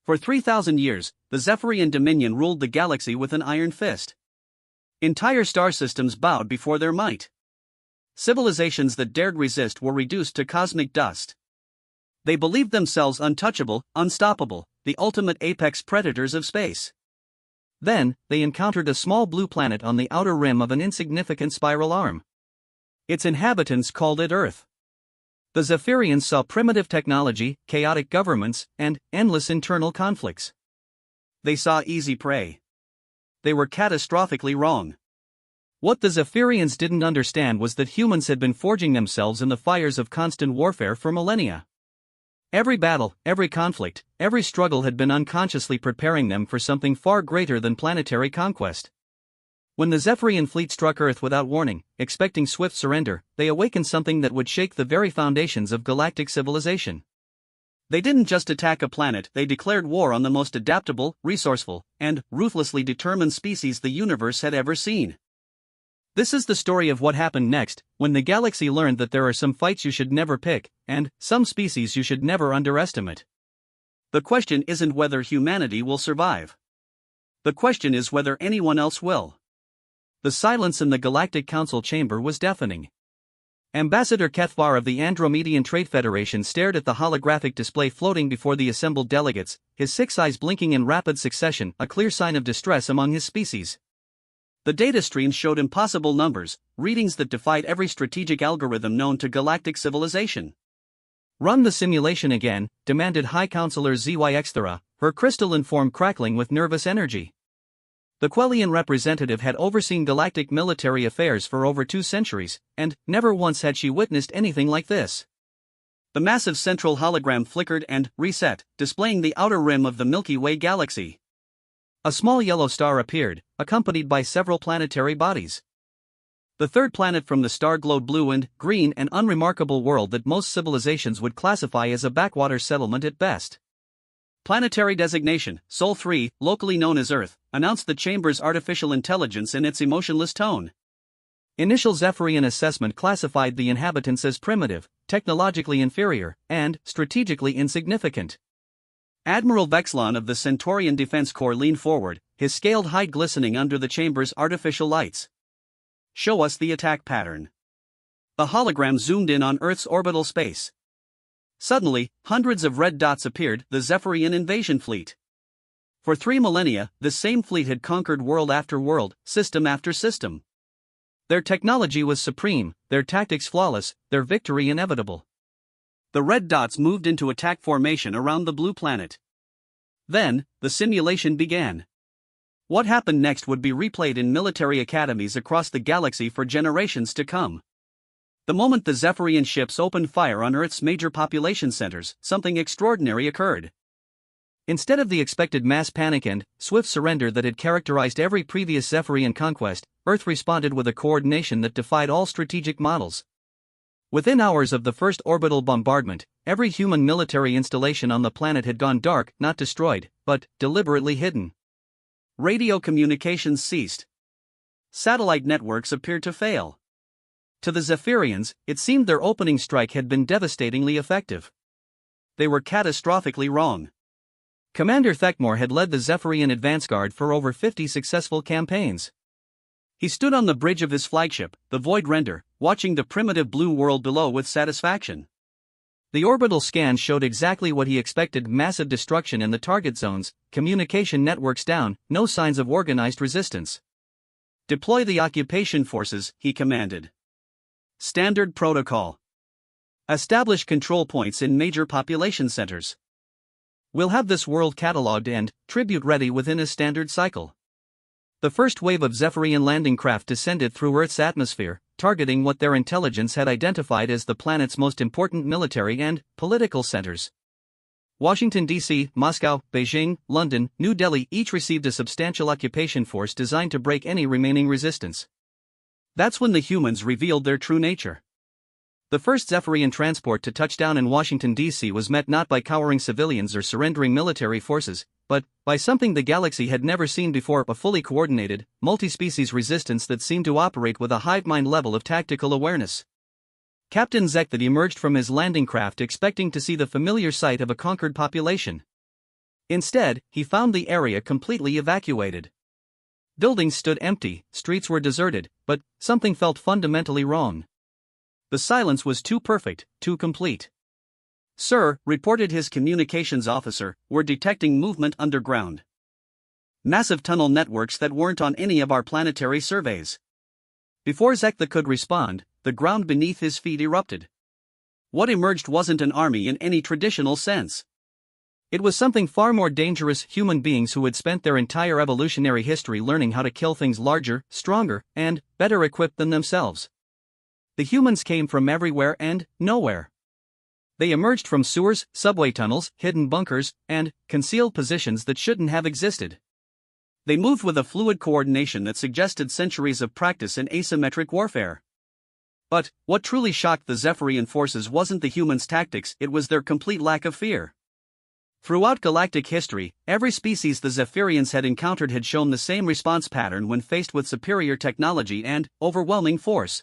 For 3,000 years, the Zephyrian Dominion ruled the galaxy with an iron fist. Entire star systems bowed before their might. Civilizations that dared resist were reduced to cosmic dust. They believed themselves untouchable, unstoppable, the ultimate apex predators of space. Then, they encountered a small blue planet on the outer rim of an insignificant spiral arm. Its inhabitants called it Earth. The Zephyrians saw primitive technology, chaotic governments, and endless internal conflicts. They saw easy prey. They were catastrophically wrong. What the Zephyrians didn't understand was that humans had been forging themselves in the fires of constant warfare for millennia. Every battle, every conflict, every struggle had been unconsciously preparing them for something far greater than planetary conquest. When the Zephyrian fleet struck Earth without warning, expecting swift surrender, they awakened something that would shake the very foundations of galactic civilization. They didn't just attack a planet, they declared war on the most adaptable, resourceful, and ruthlessly determined species the universe had ever seen. This is the story of what happened next, when the galaxy learned that there are some fights you should never pick, and some species you should never underestimate. The question isn't whether humanity will survive. The question is whether anyone else will. The silence in the Galactic Council chamber was deafening. Ambassador Kethvar of the Andromedian Trade Federation stared at the holographic display floating before the assembled delegates, his 6 eyes blinking in rapid succession, a clear sign of distress among his species. The data stream showed impossible numbers, readings that defied every strategic algorithm known to galactic civilization. "Run the simulation again," demanded High Counselor Zyxthera, her crystalline form crackling with nervous energy. The Quellian representative had overseen galactic military affairs for over 2 centuries, and never once had she witnessed anything like this. The massive central hologram flickered and reset, displaying the outer rim of the Milky Way galaxy. A small yellow star appeared, accompanied by several planetary bodies. The third planet from the star glowed blue and green, an unremarkable world that most civilizations would classify as a backwater settlement at best. Planetary designation, Sol 3, locally known as Earth, announced the chamber's artificial intelligence in its emotionless tone. Initial Zephyrian assessment classified the inhabitants as primitive, technologically inferior, and strategically insignificant. Admiral Vexlon of the Centaurian Defense Corps leaned forward, his scaled hide glistening under the chamber's artificial lights. "Show us the attack pattern." The hologram zoomed in on Earth's orbital space. Suddenly, hundreds of red dots appeared, the Zephyrian invasion fleet. For 3 millennia, this same fleet had conquered world after world, system after system. Their technology was supreme, their tactics flawless, their victory inevitable. The red dots moved into attack formation around the blue planet. Then, the simulation began. What happened next would be replayed in military academies across the galaxy for generations to come. The moment the Zephyrian ships opened fire on Earth's major population centers, something extraordinary occurred. Instead of the expected mass panic and swift surrender that had characterized every previous Zephyrian conquest, Earth responded with a coordination that defied all strategic models. Within hours of the first orbital bombardment, every human military installation on the planet had gone dark, not destroyed, but deliberately hidden. Radio communications ceased. Satellite networks appeared to fail. To the Zephyrians, it seemed their opening strike had been devastatingly effective. They were catastrophically wrong. Commander Thekmor had led the Zephyrian advance guard for over 50 successful campaigns. He stood on the bridge of his flagship, the Void Render, watching the primitive blue world below with satisfaction. The orbital scan showed exactly what he expected: massive destruction in the target zones, communication networks down, no signs of organized resistance. "Deploy the occupation forces," he commanded. Standard protocol. "Establish control points in major population centers. We'll have this world catalogued and tribute ready within a standard cycle." The first wave of Zephyrian landing craft descended through Earth's atmosphere, targeting what their intelligence had identified as the planet's most important military and political centers. Washington, D.C., Moscow, Beijing, London, New Delhi each received a substantial occupation force designed to break any remaining resistance. That's when the humans revealed their true nature. The first Zephyrian transport to touch down in Washington, D.C. was met not by cowering civilians or surrendering military forces, but by something the galaxy had never seen before: a fully coordinated, multi-species resistance that seemed to operate with a hive-mind level of tactical awareness. Captain Zekthid emerged from his landing craft expecting to see the familiar sight of a conquered population. Instead, he found the area completely evacuated. Buildings stood empty, streets were deserted, but something felt fundamentally wrong. The silence was too perfect, too complete. "Sir," reported his communications officer, "we're detecting movement underground. Massive tunnel networks that weren't on any of our planetary surveys." Before Zekla could respond, the ground beneath his feet erupted. What emerged wasn't an army in any traditional sense. It was something far more dangerous: human beings who had spent their entire evolutionary history learning how to kill things larger, stronger, and better equipped than themselves. The humans came from everywhere and nowhere. They emerged from sewers, subway tunnels, hidden bunkers, and concealed positions that shouldn't have existed. They moved with a fluid coordination that suggested centuries of practice in asymmetric warfare. But what truly shocked the Zephyrian forces wasn't the humans' tactics, it was their complete lack of fear. Throughout galactic history, every species the Zephyrians had encountered had shown the same response pattern when faced with superior technology and overwhelming force.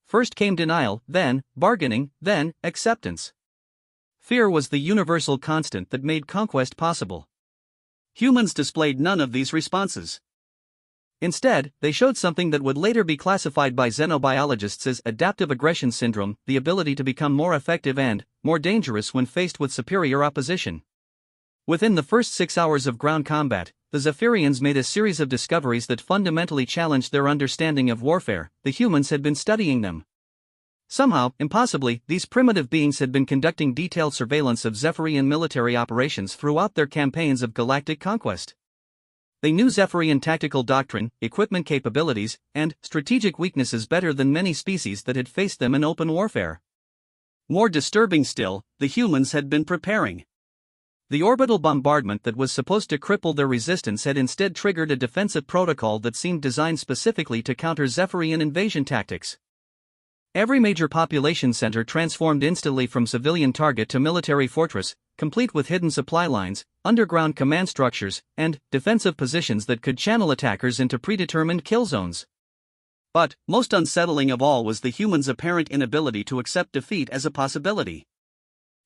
First came denial, then bargaining, then acceptance. Fear was the universal constant that made conquest possible. Humans displayed none of these responses. Instead, they showed something that would later be classified by xenobiologists as adaptive aggression syndrome, the ability to become more effective and more dangerous when faced with superior opposition. Within the first 6 hours of ground combat, the Zephyrians made a series of discoveries that fundamentally challenged their understanding of warfare. The humans had been studying them. Somehow, impossibly, these primitive beings had been conducting detailed surveillance of Zephyrian military operations throughout their campaigns of galactic conquest. They knew Zephyrian tactical doctrine, equipment capabilities, and strategic weaknesses better than many species that had faced them in open warfare. More disturbing still, the humans had been preparing. The orbital bombardment that was supposed to cripple their resistance had instead triggered a defensive protocol that seemed designed specifically to counter Zephyrian invasion tactics. Every major population center transformed instantly from civilian target to military fortress, complete with hidden supply lines, underground command structures, and defensive positions that could channel attackers into predetermined kill zones. But, most unsettling of all was the humans' apparent inability to accept defeat as a possibility.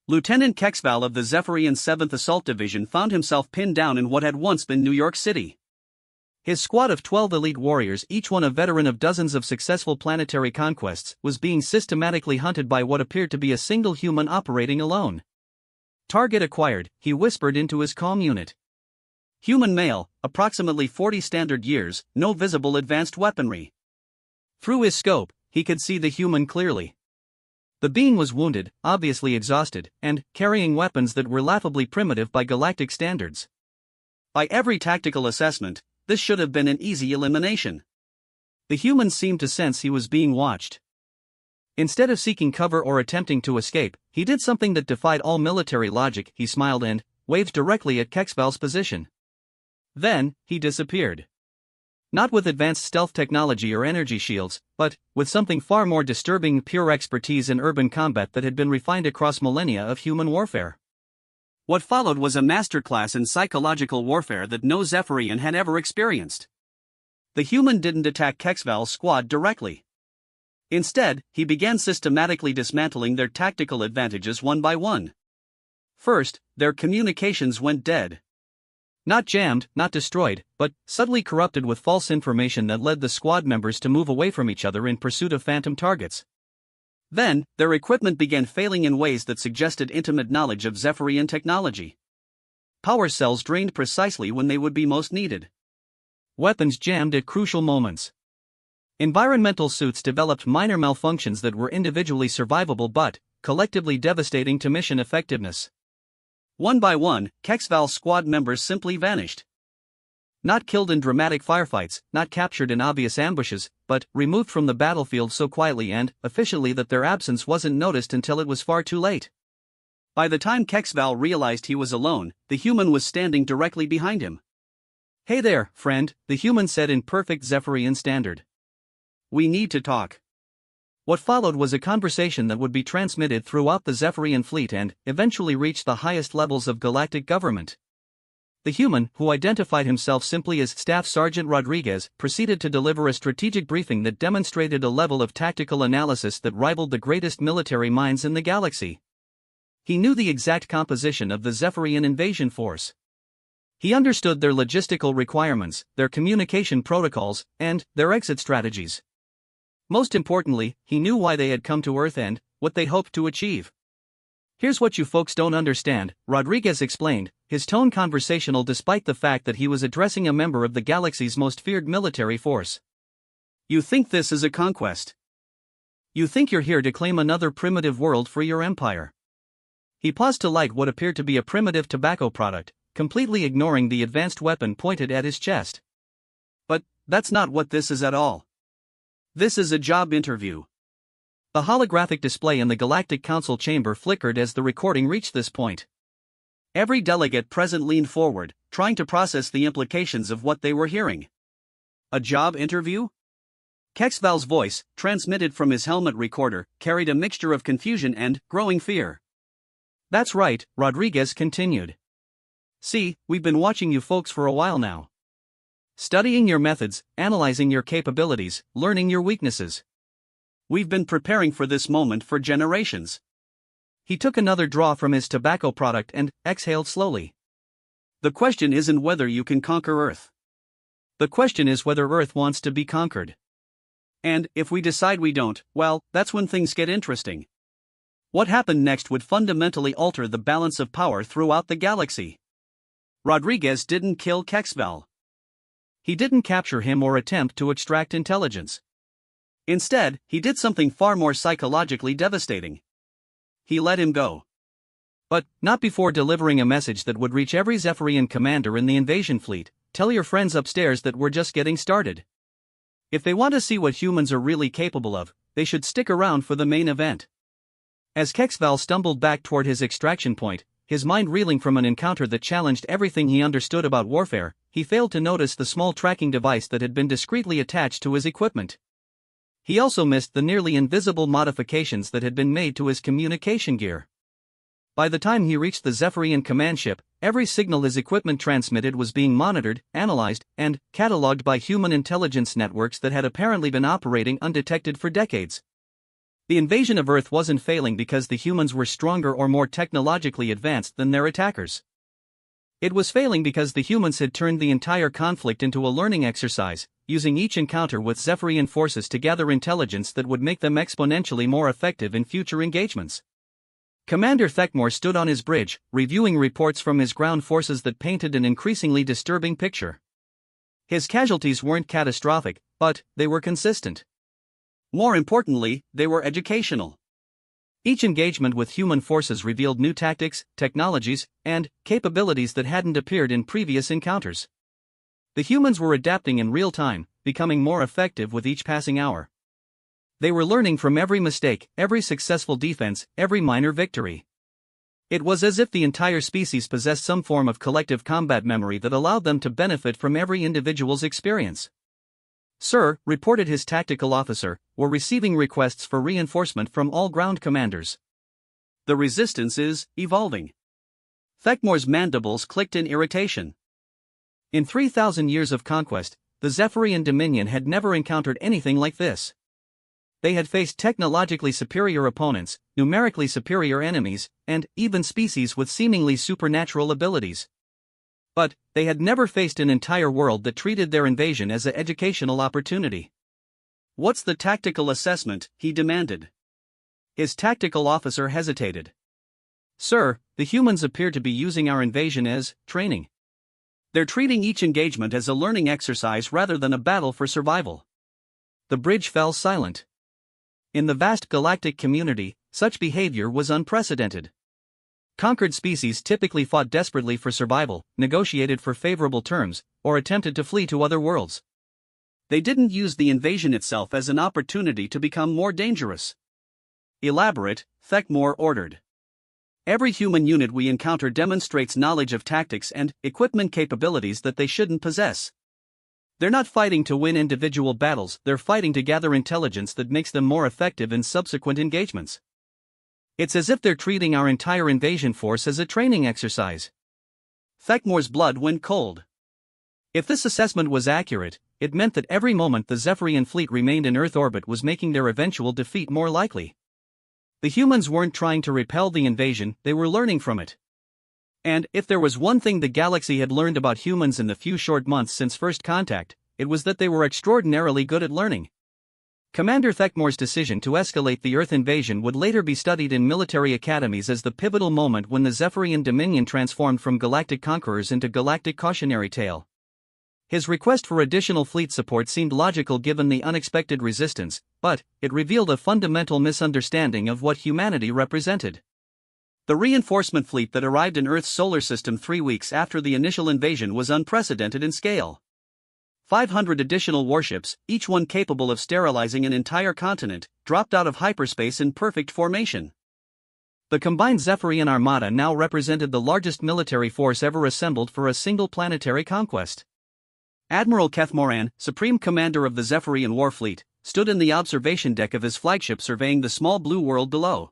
Lieutenant Kexval of the Zephyrian 7th Assault Division found himself pinned down in what had once been New York City. His squad of 12 elite warriors, each one a veteran of dozens of successful planetary conquests, was being systematically hunted by what appeared to be a single human operating alone. "Target acquired," he whispered into his comm unit. Human male, approximately 40 standard years, no visible advanced weaponry. Through his scope, he could see the human clearly. The being was wounded, obviously exhausted, and carrying weapons that were laughably primitive by galactic standards. By every tactical assessment, this should have been an easy elimination. The human seemed to sense he was being watched. Instead of seeking cover or attempting to escape, he did something that defied all military logic. He smiled and waved directly at Kexval's position. Then, he disappeared. Not with advanced stealth technology or energy shields, but with something far more disturbing: pure expertise in urban combat that had been refined across millennia of human warfare. What followed was a masterclass in psychological warfare that no Zephyrian had ever experienced. The human didn't attack Kexval's squad directly. Instead, he began systematically dismantling their tactical advantages one by one. First, their communications went dead. Not jammed, not destroyed, but subtly corrupted with false information that led the squad members to move away from each other in pursuit of phantom targets. Then, their equipment began failing in ways that suggested intimate knowledge of Zephyrian technology. Power cells drained precisely when they would be most needed. Weapons jammed at crucial moments. Environmental suits developed minor malfunctions that were individually survivable but collectively devastating to mission effectiveness. One by one, Kexval's squad members simply vanished. Not killed in dramatic firefights, not captured in obvious ambushes, but removed from the battlefield so quietly and efficiently that their absence wasn't noticed until it was far too late. By the time Kexval realized he was alone, the human was standing directly behind him. "Hey there, friend," the human said in perfect Zephyrian standard. "We need to talk." What followed was a conversation that would be transmitted throughout the Zephyrian fleet and eventually reach the highest levels of galactic government. The human, who identified himself simply as Staff Sergeant Rodriguez, proceeded to deliver a strategic briefing that demonstrated a level of tactical analysis that rivaled the greatest military minds in the galaxy. He knew the exact composition of the Zephyrian invasion force. He understood their logistical requirements, their communication protocols, and their exit strategies. Most importantly, he knew why they had come to Earth and what they hoped to achieve. "Here's what you folks don't understand," Rodriguez explained, his tone conversational despite the fact that he was addressing a member of the galaxy's most feared military force. "You think this is a conquest? You think you're here to claim another primitive world for your empire?" He paused to light what appeared to be a primitive tobacco product, completely ignoring the advanced weapon pointed at his chest. "But that's not what this is at all. This is a job interview." The holographic display in the Galactic Council chamber flickered as the recording reached this point. Every delegate present leaned forward, trying to process the implications of what they were hearing. A job interview? Kexval's voice, transmitted from his helmet recorder, carried a mixture of confusion and growing fear. "That's right," Rodriguez continued. "See, we've been watching you folks for a while now. Studying your methods, analyzing your capabilities, learning your weaknesses. We've been preparing for this moment for generations." He took another draw from his tobacco product and exhaled slowly. "The question isn't whether you can conquer Earth. The question is whether Earth wants to be conquered. And if we decide we don't, well, that's when things get interesting. What happened next would fundamentally alter the balance of power throughout the galaxy." Rodriguez didn't kill Kexval. He didn't capture him or attempt to extract intelligence. Instead, he did something far more psychologically devastating. He let him go. But not before delivering a message that would reach every Zephyrian commander in the invasion fleet: "Tell your friends upstairs that we're just getting started. If they want to see what humans are really capable of, they should stick around for the main event." As Kexval stumbled back toward his extraction point, his mind reeling from an encounter that challenged everything he understood about warfare, he failed to notice the small tracking device that had been discreetly attached to his equipment. He also missed the nearly invisible modifications that had been made to his communication gear. By the time he reached the Zephyrian command ship, every signal his equipment transmitted was being monitored, analyzed, and catalogued by human intelligence networks that had apparently been operating undetected for decades. The invasion of Earth wasn't failing because the humans were stronger or more technologically advanced than their attackers. It was failing because the humans had turned the entire conflict into a learning exercise, using each encounter with Zephyrian forces to gather intelligence that would make them exponentially more effective in future engagements. Commander Thekmore stood on his bridge, reviewing reports from his ground forces that painted an increasingly disturbing picture. His casualties weren't catastrophic, but they were consistent. More importantly, they were educational. Each engagement with human forces revealed new tactics, technologies, and capabilities that hadn't appeared in previous encounters. The humans were adapting in real time, becoming more effective with each passing hour. They were learning from every mistake, every successful defense, every minor victory. It was as if the entire species possessed some form of collective combat memory that allowed them to benefit from every individual's experience. "Sir," reported his tactical officer, "we're receiving requests for reinforcement from all ground commanders. The resistance is evolving." Thekmore's mandibles clicked in irritation. In 3,000 years of conquest, the Zephyrian Dominion had never encountered anything like this. They had faced technologically superior opponents, numerically superior enemies, and even species with seemingly supernatural abilities. But they had never faced an entire world that treated their invasion as an educational opportunity. "What's the tactical assessment?" he demanded. His tactical officer hesitated. "Sir, the humans appear to be using our invasion as training. They're treating each engagement as a learning exercise rather than a battle for survival." The bridge fell silent. In the vast galactic community, such behavior was unprecedented. Conquered species typically fought desperately for survival, negotiated for favorable terms, or attempted to flee to other worlds. They didn't use the invasion itself as an opportunity to become more dangerous. "Elaborate," Thekmore ordered. "Every human unit we encounter demonstrates knowledge of tactics and equipment capabilities that they shouldn't possess. They're not fighting to win individual battles, they're fighting to gather intelligence that makes them more effective in subsequent engagements. It's as if they're treating our entire invasion force as a training exercise." Thekmore's blood went cold. If this assessment was accurate, it meant that every moment the Zephyrian fleet remained in Earth orbit was making their eventual defeat more likely. The humans weren't trying to repel the invasion, they were learning from it. And if there was one thing the galaxy had learned about humans in the few short months since first contact, it was that they were extraordinarily good at learning. Commander Thekmore's decision to escalate the Earth invasion would later be studied in military academies as the pivotal moment when the Zephyrian Dominion transformed from galactic conquerors into galactic cautionary tale. His request for additional fleet support seemed logical given the unexpected resistance, but it revealed a fundamental misunderstanding of what humanity represented. The reinforcement fleet that arrived in Earth's solar system 3 weeks after the initial invasion was unprecedented in scale. 500 additional warships, each one capable of sterilizing an entire continent, dropped out of hyperspace in perfect formation. The combined Zephyrian armada now represented the largest military force ever assembled for a single planetary conquest. Admiral Kethmoran, Supreme Commander of the Zephyrian Warfleet, stood in the observation deck of his flagship surveying the small blue world below.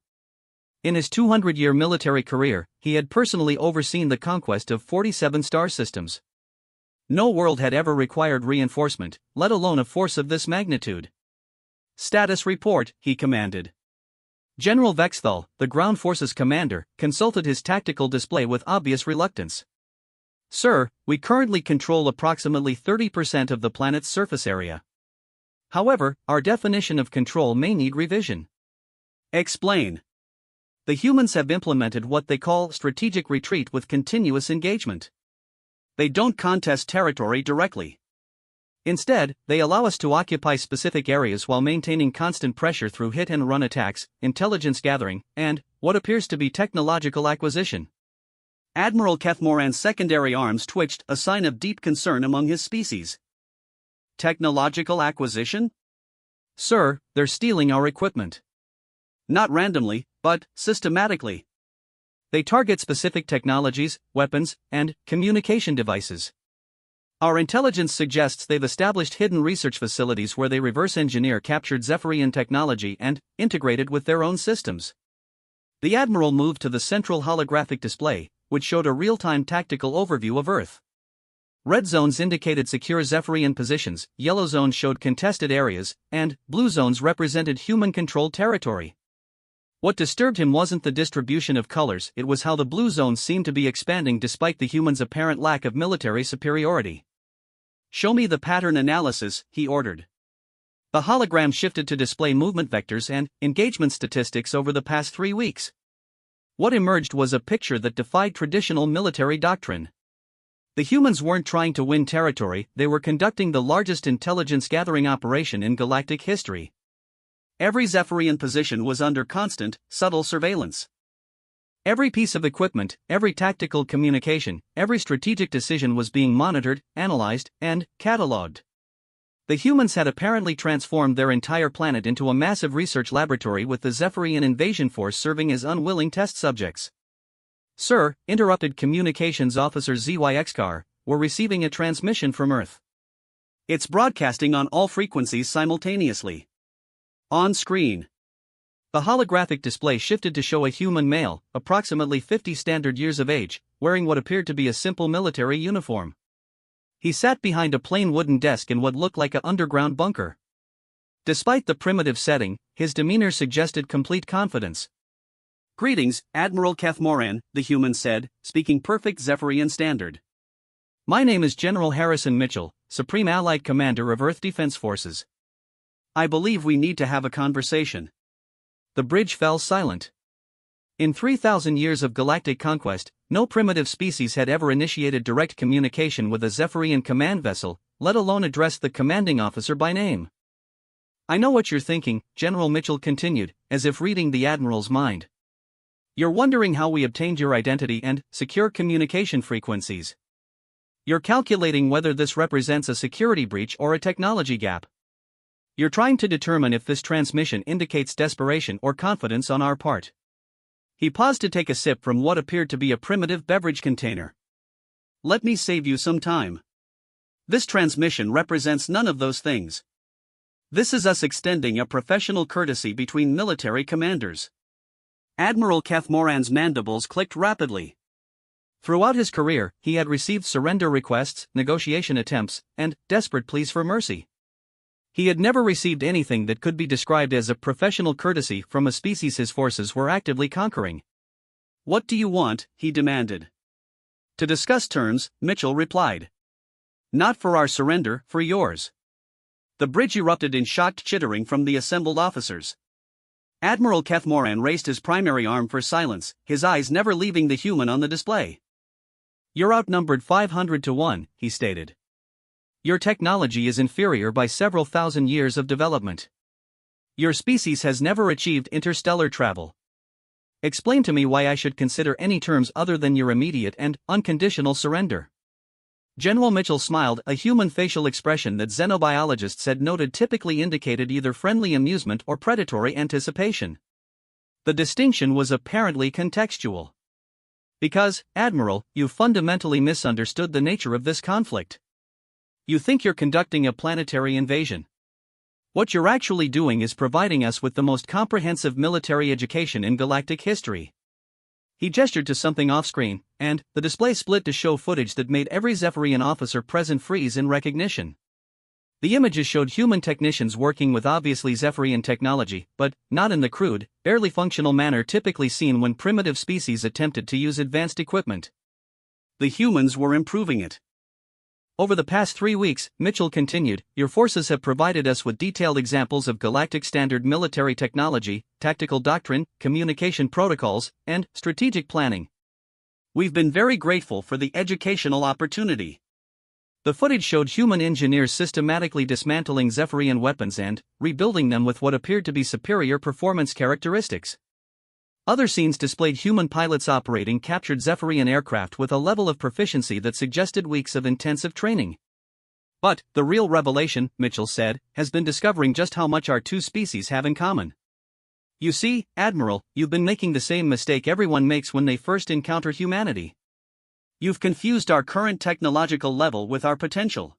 In his 200-year military career, he had personally overseen the conquest of 47 star systems. No world had ever required reinforcement, let alone a force of this magnitude. "Status report," he commanded. General Vexthal, the ground forces commander, consulted his tactical display with obvious reluctance. "Sir, we currently control approximately 30% of the planet's surface area. However, our definition of control may need revision." "Explain." "The humans have implemented what they call strategic retreat with continuous engagement. They don't contest territory directly. Instead, they allow us to occupy specific areas while maintaining constant pressure through hit-and-run attacks, intelligence gathering, and what appears to be technological acquisition." Admiral Kethmoran's secondary arms twitched, a sign of deep concern among his species. "Technological acquisition?" "Sir, they're stealing our equipment. Not randomly, but systematically. They target specific technologies, weapons, and communication devices. Our intelligence suggests they've established hidden research facilities where they reverse engineer captured Zephyrian technology and integrate it with their own systems." The Admiral moved to the central holographic display, which showed a real-time tactical overview of Earth. Red zones indicated secure Zephyrian positions, yellow zones showed contested areas, and blue zones represented human-controlled territory. What disturbed him wasn't the distribution of colors, it was how the blue zones seemed to be expanding despite the humans' apparent lack of military superiority. "Show me the pattern analysis," he ordered. The hologram shifted to display movement vectors and engagement statistics over the past 3 weeks. What emerged was a picture that defied traditional military doctrine. The humans weren't trying to win territory, they were conducting the largest intelligence gathering operation in galactic history. Every Zephyrian position was under constant, subtle surveillance. Every piece of equipment, every tactical communication, every strategic decision was being monitored, analyzed, and catalogued. The humans had apparently transformed their entire planet into a massive research laboratory with the Zephyrian invasion force serving as unwilling test subjects. "Sir," interrupted Communications Officer ZYXCAR, "we're receiving a transmission from Earth. It's broadcasting on all frequencies simultaneously. On screen." The holographic display shifted to show a human male, approximately 50 standard years of age, wearing what appeared to be a simple military uniform. He sat behind a plain wooden desk in what looked like an underground bunker. Despite the primitive setting, his demeanor suggested complete confidence. "Greetings, Admiral Kethmoran," the human said, speaking perfect Zephyrian standard. "My name is General Harrison Mitchell, Supreme Allied Commander of Earth Defense Forces. I believe we need to have a conversation." The bridge fell silent. In 3,000 years of galactic conquest, no primitive species had ever initiated direct communication with a Zephyrian command vessel, let alone addressed the commanding officer by name. "I know what you're thinking," General Mitchell continued, as if reading the Admiral's mind. "You're wondering how we obtained your identity and secure communication frequencies. You're calculating whether this represents a security breach or a technology gap. You're trying to determine if this transmission indicates desperation or confidence on our part." He paused to take a sip from what appeared to be a primitive beverage container. "Let me save you some time. This transmission represents none of those things. This is us extending a professional courtesy between military commanders." Admiral Kethmoran's mandibles clicked rapidly. Throughout his career, he had received surrender requests, negotiation attempts, and desperate pleas for mercy. He had never received anything that could be described as a professional courtesy from a species his forces were actively conquering. "What do you want?" he demanded. To discuss terms, Mitchell replied. Not for our surrender, for yours. The bridge erupted in shocked chittering from the assembled officers. Admiral Kethmoran raised his primary arm for silence, his eyes never leaving the human on the display. You're outnumbered 500 to 1, he stated. Your technology is inferior by several thousand years of development. Your species has never achieved interstellar travel. Explain to me why I should consider any terms other than your immediate and unconditional surrender. General Mitchell smiled, a human facial expression that xenobiologists had noted typically indicated either friendly amusement or predatory anticipation. The distinction was apparently contextual. Because, Admiral, you fundamentally misunderstood the nature of this conflict. You think you're conducting a planetary invasion. What you're actually doing is providing us with the most comprehensive military education in galactic history. He gestured to something off-screen, and the display split to show footage that made every Zephyrian officer present freeze in recognition. The images showed human technicians working with obviously Zephyrian technology, but not in the crude, barely functional manner typically seen when primitive species attempted to use advanced equipment. The humans were improving it. Over the past 3 weeks, Mitchell continued, your forces have provided us with detailed examples of galactic standard military technology, tactical doctrine, communication protocols, and strategic planning. We've been very grateful for the educational opportunity. The footage showed human engineers systematically dismantling Zephyrian weapons and rebuilding them with what appeared to be superior performance characteristics. Other scenes displayed human pilots operating captured Zephyrian aircraft with a level of proficiency that suggested weeks of intensive training. But the real revelation, Mitchell said, has been discovering just how much our two species have in common. You see, Admiral, you've been making the same mistake everyone makes when they first encounter humanity. You've confused our current technological level with our potential.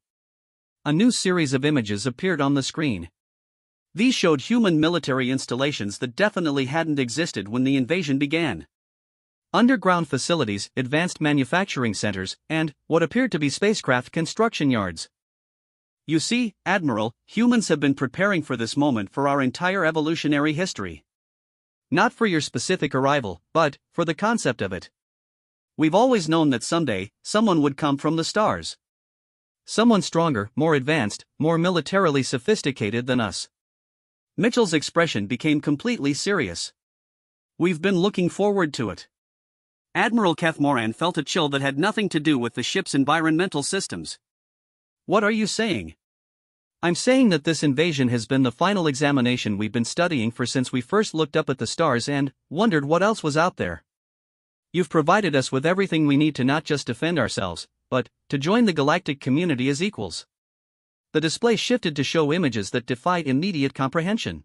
A new series of images appeared on the screen. These showed human military installations that definitely hadn't existed when the invasion began. Underground facilities, advanced manufacturing centers, and what appeared to be spacecraft construction yards. You see, Admiral, humans have been preparing for this moment for our entire evolutionary history. Not for your specific arrival, but for the concept of it. We've always known that someday, someone would come from the stars. Someone stronger, more advanced, more militarily sophisticated than us. Mitchell's expression became completely serious. We've been looking forward to it. Admiral Kethmoran felt a chill that had nothing to do with the ship's environmental systems. What are you saying? I'm saying that this invasion has been the final examination we've been studying for since we first looked up at the stars and wondered what else was out there. You've provided us with everything we need to not just defend ourselves, but to join the galactic community as equals. The display shifted to show images that defied immediate comprehension.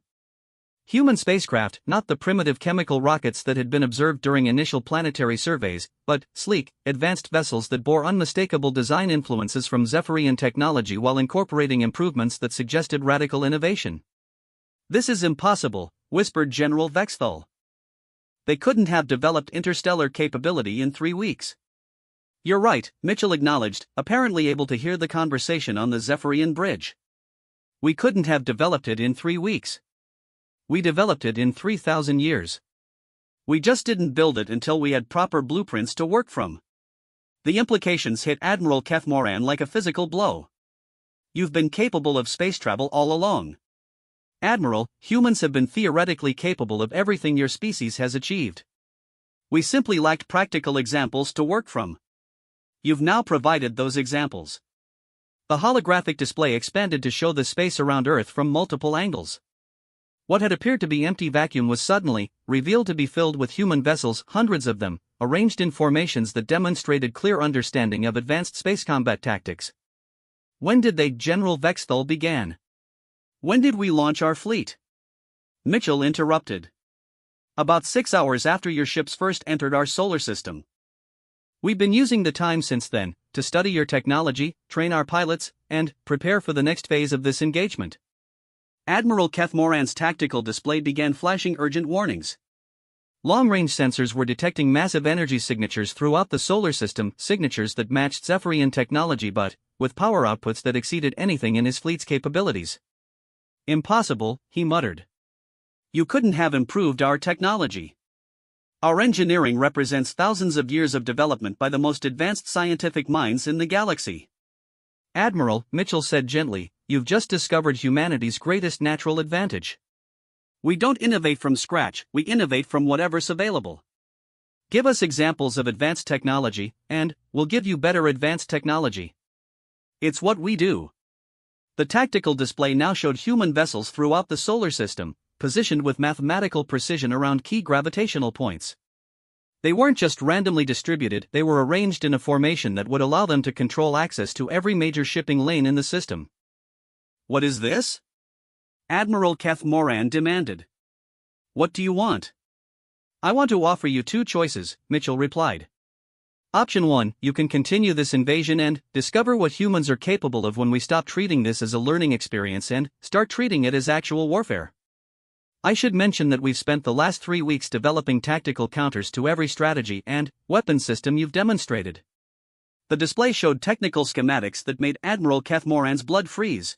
Human spacecraft, not the primitive chemical rockets that had been observed during initial planetary surveys, but sleek, advanced vessels that bore unmistakable design influences from Zephyrian technology while incorporating improvements that suggested radical innovation. This is impossible, whispered General Vexthal. They couldn't have developed interstellar capability in 3 weeks. You're right, Mitchell acknowledged, apparently able to hear the conversation on the Zephyrian bridge. We couldn't have developed it in 3 weeks. We developed it in 3,000 years. We just didn't build it until we had proper blueprints to work from. The implications hit Admiral Kethmoran like a physical blow. You've been capable of space travel all along. Admiral, humans have been theoretically capable of everything your species has achieved. We simply lacked practical examples to work from. You've now provided those examples. The holographic display expanded to show the space around Earth from multiple angles. What had appeared to be empty vacuum was suddenly revealed to be filled with human vessels, hundreds of them, arranged in formations that demonstrated clear understanding of advanced space combat tactics. When did they? General Vexthal began. When did we launch our fleet? Mitchell interrupted. About 6 hours after your ships first entered our solar system. We've been using the time since then to study your technology, train our pilots, and prepare for the next phase of this engagement. Admiral Kethmoran's tactical display began flashing urgent warnings. Long-range sensors were detecting massive energy signatures throughout the solar system, signatures that matched Zephyrian technology but with power outputs that exceeded anything in his fleet's capabilities. Impossible, he muttered. You couldn't have improved our technology. Our engineering represents thousands of years of development by the most advanced scientific minds in the galaxy. Admiral, Mitchell said gently, you've just discovered humanity's greatest natural advantage. We don't innovate from scratch, we innovate from whatever's available. Give us examples of advanced technology, and we'll give you better advanced technology. It's what we do. The tactical display now showed human vessels throughout the solar system, positioned with mathematical precision around key gravitational points. They weren't just randomly distributed, they were arranged in a formation that would allow them to control access to every major shipping lane in the system. What is this? Admiral Keth Moran demanded. What do you want? I want to offer you two choices, Mitchell replied. Option 1, you can continue this invasion and discover what humans are capable of when we stop treating this as a learning experience and start treating it as actual warfare. I should mention that we've spent the last 3 weeks developing tactical counters to every strategy and weapon system you've demonstrated. The display showed technical schematics that made Admiral Keth Moran's blood freeze.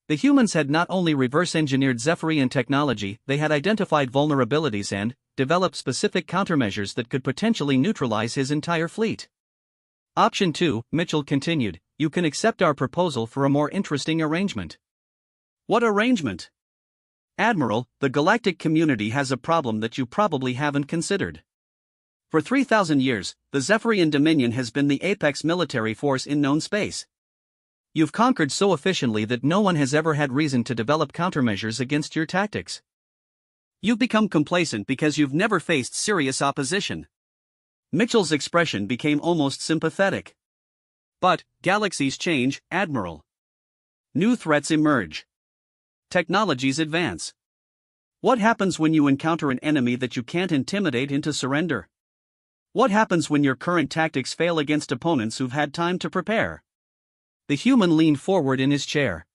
The humans had not only reverse-engineered Zephyrian technology, they had identified vulnerabilities and developed specific countermeasures that could potentially neutralize his entire fleet. Option 2, Mitchell continued, you can accept our proposal for a more interesting arrangement. What arrangement? Admiral, the galactic community has a problem that you probably haven't considered. For 3,000 years, the Zephyrian Dominion has been the apex military force in known space. You've conquered so efficiently that no one has ever had reason to develop countermeasures against your tactics. You've become complacent because you've never faced serious opposition. Mitchell's expression became almost sympathetic. But galaxies change, Admiral. New threats emerge. Technologies advance. What happens when you encounter an enemy that you can't intimidate into surrender? What happens when your current tactics fail against opponents who've had time to prepare? The human leaned forward in his chair.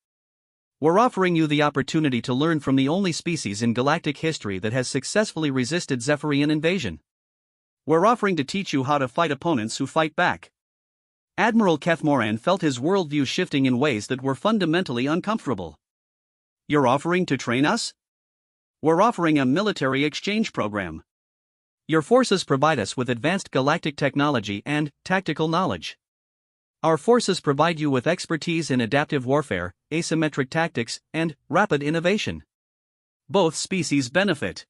We're offering you the opportunity to learn from the only species in galactic history that has successfully resisted Zephyrian invasion. We're offering to teach you how to fight opponents who fight back. Admiral Keth Moran felt his worldview shifting in ways that were fundamentally uncomfortable. You're offering to train us? We're offering a military exchange program. Your forces provide us with advanced galactic technology and tactical knowledge. Our forces provide you with expertise in adaptive warfare, asymmetric tactics, and rapid innovation. Both species benefit.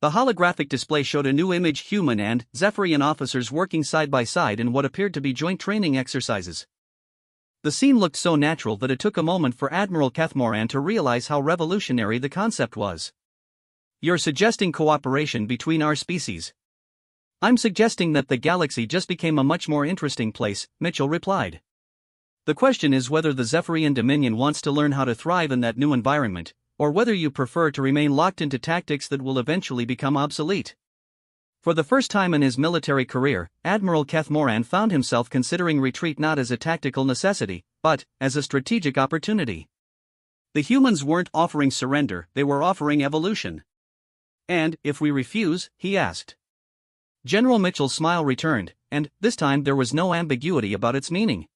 The holographic display showed a new image: human and Zephyrian officers working side by side in what appeared to be joint training exercises. The scene looked so natural that it took a moment for Admiral Keth Moran to realize how revolutionary the concept was. You're suggesting cooperation between our species. I'm suggesting that the galaxy just became a much more interesting place, Mitchell replied. The question is whether the Zephyrian Dominion wants to learn how to thrive in that new environment, or whether you prefer to remain locked into tactics that will eventually become obsolete. For the first time in his military career, Admiral Keth Moran found himself considering retreat not as a tactical necessity, but as a strategic opportunity. The humans weren't offering surrender, they were offering evolution. And if we refuse, he asked. General Mitchell's smile returned, and this time there was no ambiguity about its meaning.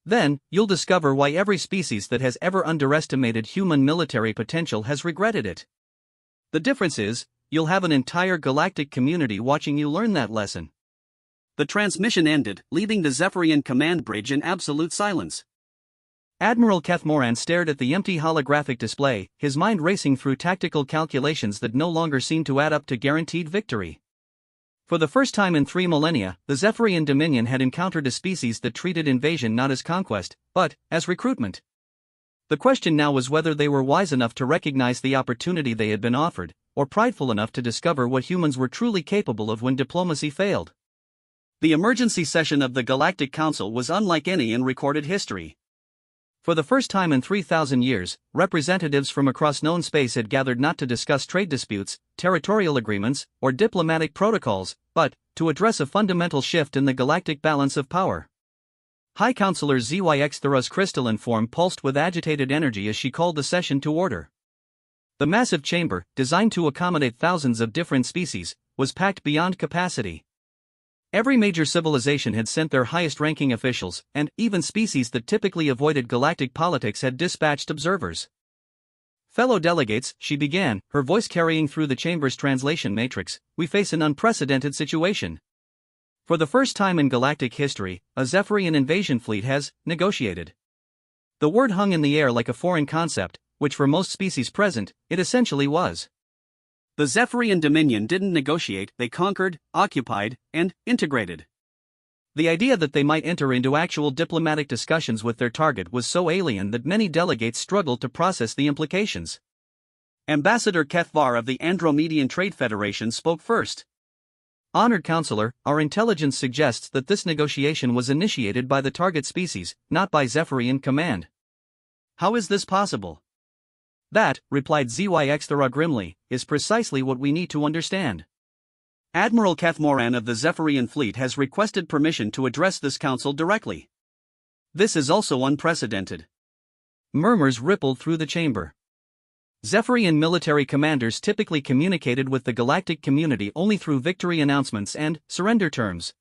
Then, you'll discover why every species that has ever underestimated human military potential has regretted it. The difference is, you'll have an entire galactic community watching you learn that lesson. The transmission ended, leaving the Zephyrian command bridge in absolute silence. Admiral Keth Moran stared at the empty holographic display, his mind racing through tactical calculations that no longer seemed to add up to guaranteed victory. For the first time in 3 millennia, the Zephyrian Dominion had encountered a species that treated invasion not as conquest, but as recruitment. The question now was whether they were wise enough to recognize the opportunity they had been offered, or prideful enough to discover what humans were truly capable of when diplomacy failed. The emergency session of the Galactic Council was unlike any in recorded history. For the first time in 3,000 years, representatives from across known space had gathered not to discuss trade disputes, territorial agreements, or diplomatic protocols, but to address a fundamental shift in the galactic balance of power. High Counselor ZYX Theros' crystalline form pulsed with agitated energy as she called the session to order. The massive chamber, designed to accommodate thousands of different species, was packed beyond capacity. Every major civilization had sent their highest-ranking officials, and even species that typically avoided galactic politics had dispatched observers. Fellow delegates, she began, her voice carrying through the chamber's translation matrix, we face an unprecedented situation. For the first time in galactic history, a Zephyrian invasion fleet has negotiated. The word hung in the air like a foreign concept, which for most species present, it essentially was. The Zephyrian Dominion didn't negotiate, they conquered, occupied, and integrated. The idea that they might enter into actual diplomatic discussions with their target was so alien that many delegates struggled to process the implications. Ambassador Kethvar of the Andromedian Trade Federation spoke first. Honored Counselor, our intelligence suggests that this negotiation was initiated by the target species, not by Zephyrian command. How is this possible? That, replied ZYX grimly, is precisely what we need to understand. Admiral Kethmoran of the Zephyrian fleet has requested permission to address this council directly. This is also unprecedented. Murmurs rippled through the chamber. Zephyrian military commanders typically communicated with the galactic community only through victory announcements and surrender terms.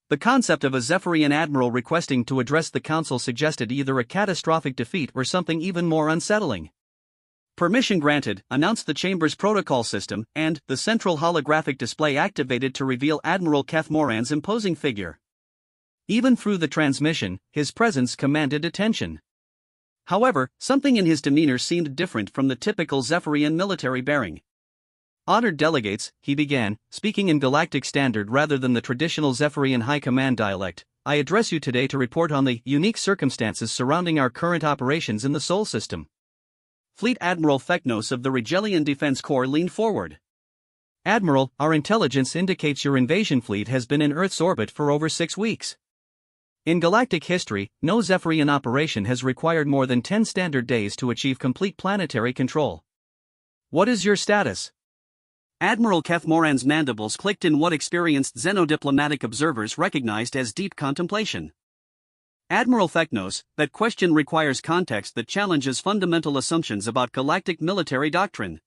The concept of a Zephyrian admiral requesting to address the council suggested either a catastrophic defeat or something even more unsettling. Permission granted, announced the chamber's protocol system, and the central holographic display activated to reveal Admiral Kethmoran's imposing figure. Even through the transmission, his presence commanded attention. However, something in his demeanor seemed different from the typical Zephyrian military bearing. Honored delegates, he began, speaking in galactic standard rather than the traditional Zephyrian high command dialect, I address you today to report on the unique circumstances surrounding our current operations in the Sol system. Fleet Admiral Theknos of the Regelian Defense Corps leaned forward. Admiral, our intelligence indicates your invasion fleet has been in Earth's orbit for over 6 weeks. In galactic history, no Zephyrian operation has required more than 10 standard days to achieve complete planetary control. What is your status? Admiral Kethmoran's mandibles clicked in what experienced xenodiplomatic observers recognized as deep contemplation. Admiral Theknos, that question requires context that challenges fundamental assumptions about galactic military doctrine.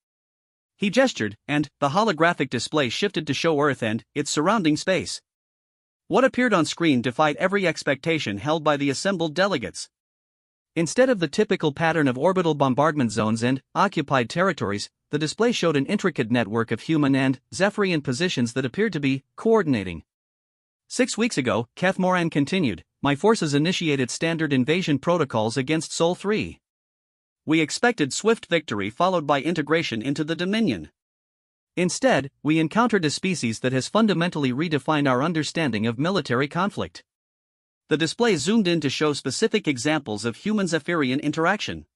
He gestured, and the holographic display shifted to show Earth and its surrounding space. What appeared on screen defied every expectation held by the assembled delegates. Instead of the typical pattern of orbital bombardment zones and occupied territories, the display showed an intricate network of human and Zephyrian positions that appeared to be coordinating. 6 weeks ago, Kethmoran continued, my forces initiated standard invasion protocols against Sol 3. We expected swift victory followed by integration into the Dominion. Instead, we encountered a species that has fundamentally redefined our understanding of military conflict. The display zoomed in to show specific examples of human-Zephyrian interaction.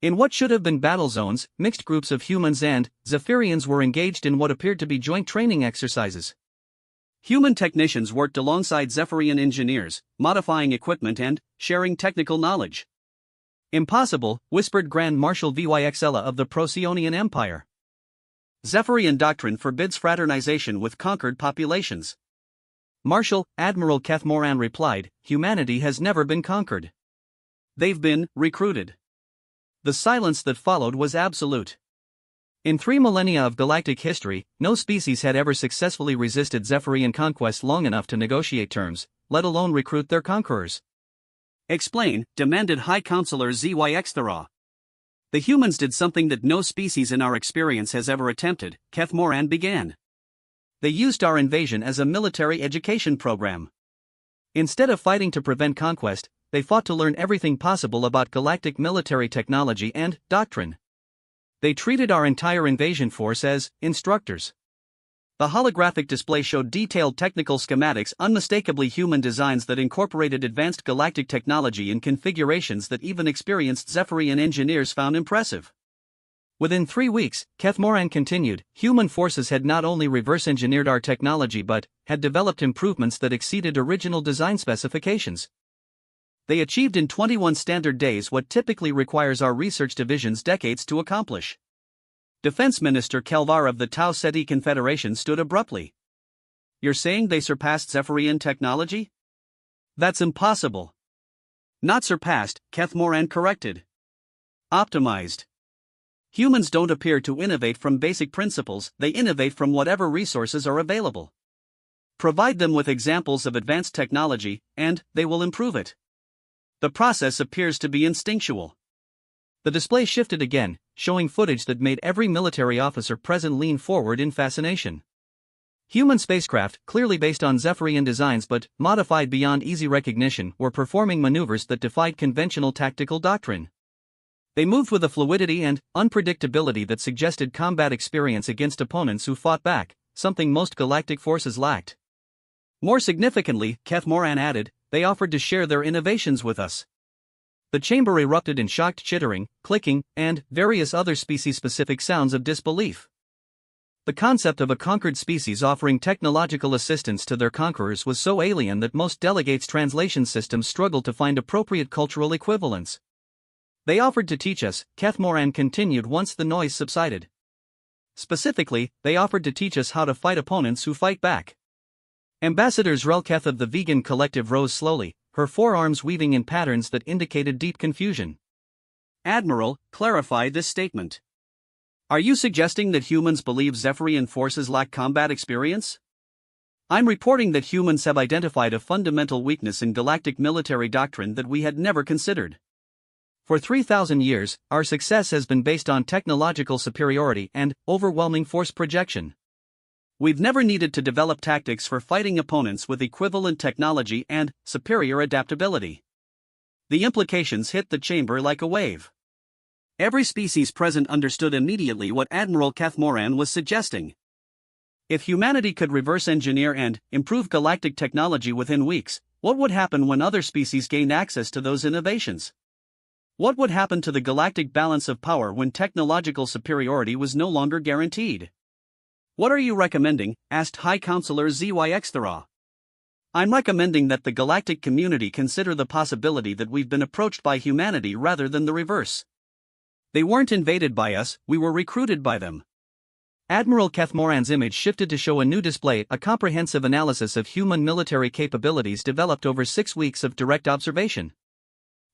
In what should have been battle zones, mixed groups of humans and Zephyrians were engaged in what appeared to be joint training exercises. Human technicians worked alongside Zephyrian engineers, modifying equipment and sharing technical knowledge. Impossible, whispered Grand Marshal Vyxella of the Procyon Empire. Zephyrian doctrine forbids fraternization with conquered populations. Marshal, Admiral Kethmoran replied, humanity has never been conquered. They've been recruited. The silence that followed was absolute. In 3 millennia of galactic history, no species had ever successfully resisted Zephyrian conquest long enough to negotiate terms, let alone recruit their conquerors. Explain, demanded High Counselor ZYX. The humans did something that no species in our experience has ever attempted, Kethmoran began. They used our invasion as a military education program. Instead of fighting to prevent conquest, they fought to learn everything possible about galactic military technology and doctrine. They treated our entire invasion force as instructors. The holographic display showed detailed technical schematics, unmistakably human designs that incorporated advanced galactic technology in configurations that even experienced Zephyrian engineers found impressive. Within 3 weeks, Kethmoran continued, human forces had not only reverse-engineered our technology but had developed improvements that exceeded original design specifications. They achieved in 21 standard days what typically requires our research divisions decades to accomplish. Defense Minister Kelvar of the Tau Ceti Confederation stood abruptly. You're saying they surpassed Zephyrian technology? That's impossible. Not surpassed, Kethmoran corrected. Optimized. Humans don't appear to innovate from basic principles, they innovate from whatever resources are available. Provide them with examples of advanced technology, and they will improve it. The process appears to be instinctual. The display shifted again, showing footage that made every military officer present lean forward in fascination. Human spacecraft, clearly based on Zephyrian designs but modified beyond easy recognition, were performing maneuvers that defied conventional tactical doctrine. They moved with a fluidity and unpredictability that suggested combat experience against opponents who fought back, something most galactic forces lacked. More significantly, Keth Moran added, they offered to share their innovations with us. The chamber erupted in shocked chittering, clicking, and various other species-specific sounds of disbelief. The concept of a conquered species offering technological assistance to their conquerors was so alien that most delegates' translation systems struggled to find appropriate cultural equivalents. They offered to teach us, Keth Moran continued once the noise subsided. Specifically, they offered to teach us how to fight opponents who fight back. Ambassador Zrelketh of the Vegan Collective rose slowly, her forearms weaving in patterns that indicated deep confusion. Admiral, clarify this statement. Are you suggesting that humans believe Zephyrian forces lack combat experience? I'm reporting that humans have identified a fundamental weakness in galactic military doctrine that we had never considered. For 3,000 years, our success has been based on technological superiority and overwhelming force projection. We've never needed to develop tactics for fighting opponents with equivalent technology and superior adaptability. The implications hit the chamber like a wave. Every species present understood immediately what Admiral Keth Moran was suggesting. If humanity could reverse engineer and improve galactic technology within weeks, what would happen when other species gained access to those innovations? What would happen to the galactic balance of power when technological superiority was no longer guaranteed? What are you recommending? Asked High Counselor Zyxthara. I'm recommending that the galactic community consider the possibility that we've been approached by humanity rather than the reverse. They weren't invaded by us, we were recruited by them. Admiral Keth Moran's image shifted to show a new display, a comprehensive analysis of human military capabilities developed over 6 weeks of direct observation.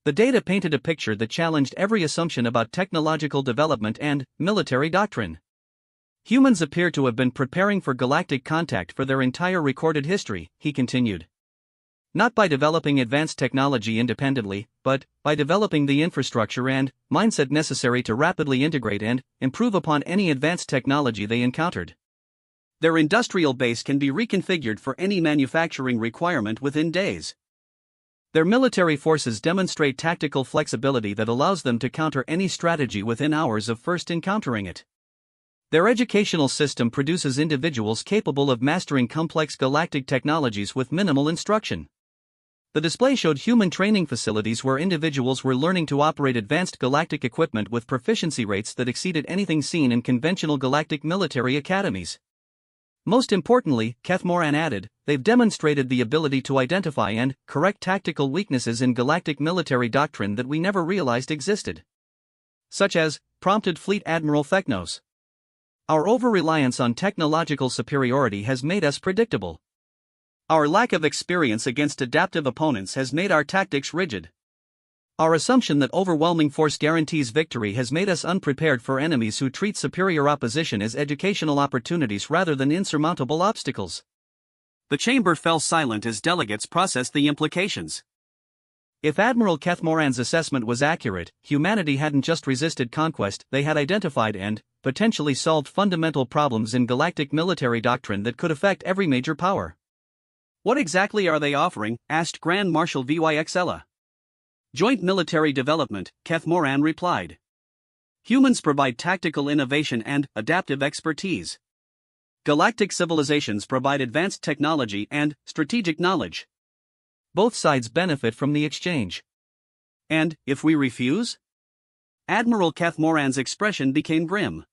The data painted a picture that challenged every assumption about technological development and military doctrine. Humans appear to have been preparing for galactic contact for their entire recorded history, he continued. Not by developing advanced technology independently, but by developing the infrastructure and mindset necessary to rapidly integrate and improve upon any advanced technology they encountered. Their industrial base can be reconfigured for any manufacturing requirement within days. Their military forces demonstrate tactical flexibility that allows them to counter any strategy within hours of first encountering it. Their educational system produces individuals capable of mastering complex galactic technologies with minimal instruction. The display showed human training facilities where individuals were learning to operate advanced galactic equipment with proficiency rates that exceeded anything seen in conventional galactic military academies. Most importantly, Keth Moran added, they've demonstrated the ability to identify and correct tactical weaknesses in galactic military doctrine that we never realized existed. Such as, prompted Fleet Admiral Theknos. Our over-reliance on technological superiority has made us predictable. Our lack of experience against adaptive opponents has made our tactics rigid. Our assumption that overwhelming force guarantees victory has made us unprepared for enemies who treat superior opposition as educational opportunities rather than insurmountable obstacles. The chamber fell silent as delegates processed the implications. If Admiral Keth Moran's assessment was accurate, humanity hadn't just resisted conquest, they had identified and potentially solved fundamental problems in galactic military doctrine that could affect every major power. What exactly are they offering? Asked Grand Marshal Vyxella. Joint military development, Keth Moran replied. Humans provide tactical innovation and adaptive expertise. Galactic civilizations provide advanced technology and strategic knowledge. Both sides benefit from the exchange. And, if we refuse? Admiral Keth Moran's expression became grim.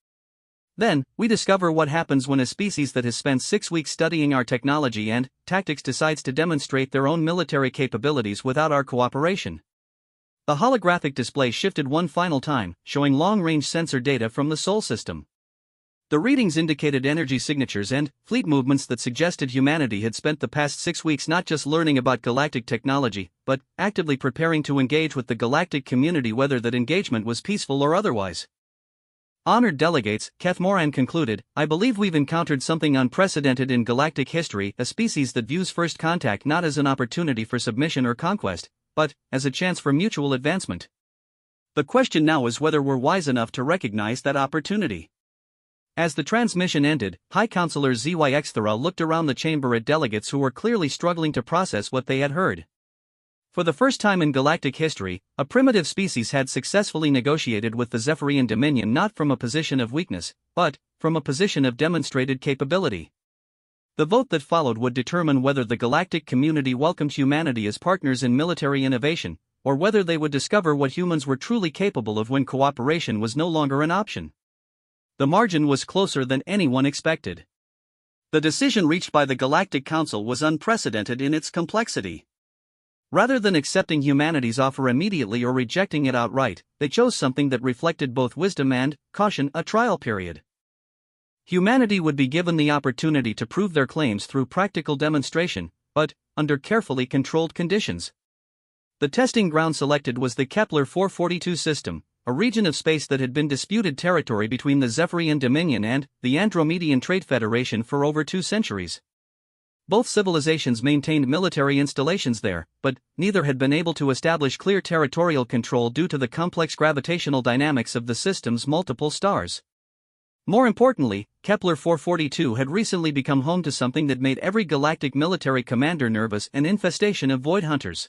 Then, we discover what happens when a species that has spent 6 weeks studying our technology and tactics decides to demonstrate their own military capabilities without our cooperation. The holographic display shifted one final time, showing long-range sensor data from the Sol system. The readings indicated energy signatures and fleet movements that suggested humanity had spent the past 6 weeks not just learning about galactic technology, but actively preparing to engage with the galactic community, whether that engagement was peaceful or otherwise. Honored delegates, Keth Moran concluded, I believe we've encountered something unprecedented in galactic history, a species that views first contact not as an opportunity for submission or conquest, but as a chance for mutual advancement. The question now is whether we're wise enough to recognize that opportunity. As the transmission ended, High Counselor Zyxthera looked around the chamber at delegates who were clearly struggling to process what they had heard. For the first time in galactic history, a primitive species had successfully negotiated with the Zephyrian Dominion not from a position of weakness, but from a position of demonstrated capability. The vote that followed would determine whether the galactic community welcomed humanity as partners in military innovation, or whether they would discover what humans were truly capable of when cooperation was no longer an option. The margin was closer than anyone expected. The decision reached by the Galactic Council was unprecedented in its complexity. Rather than accepting humanity's offer immediately or rejecting it outright, they chose something that reflected both wisdom and caution: a trial period. Humanity would be given the opportunity to prove their claims through practical demonstration, but under carefully controlled conditions. The testing ground selected was the Kepler 442 system, a region of space that had been disputed territory between the Zephyrian Dominion and the Andromedian Trade Federation for over 2 centuries. Both civilizations maintained military installations there, but neither had been able to establish clear territorial control due to the complex gravitational dynamics of the system's multiple stars. More importantly, Kepler 442 had recently become home to something that made every galactic military commander nervous: an infestation of void hunters.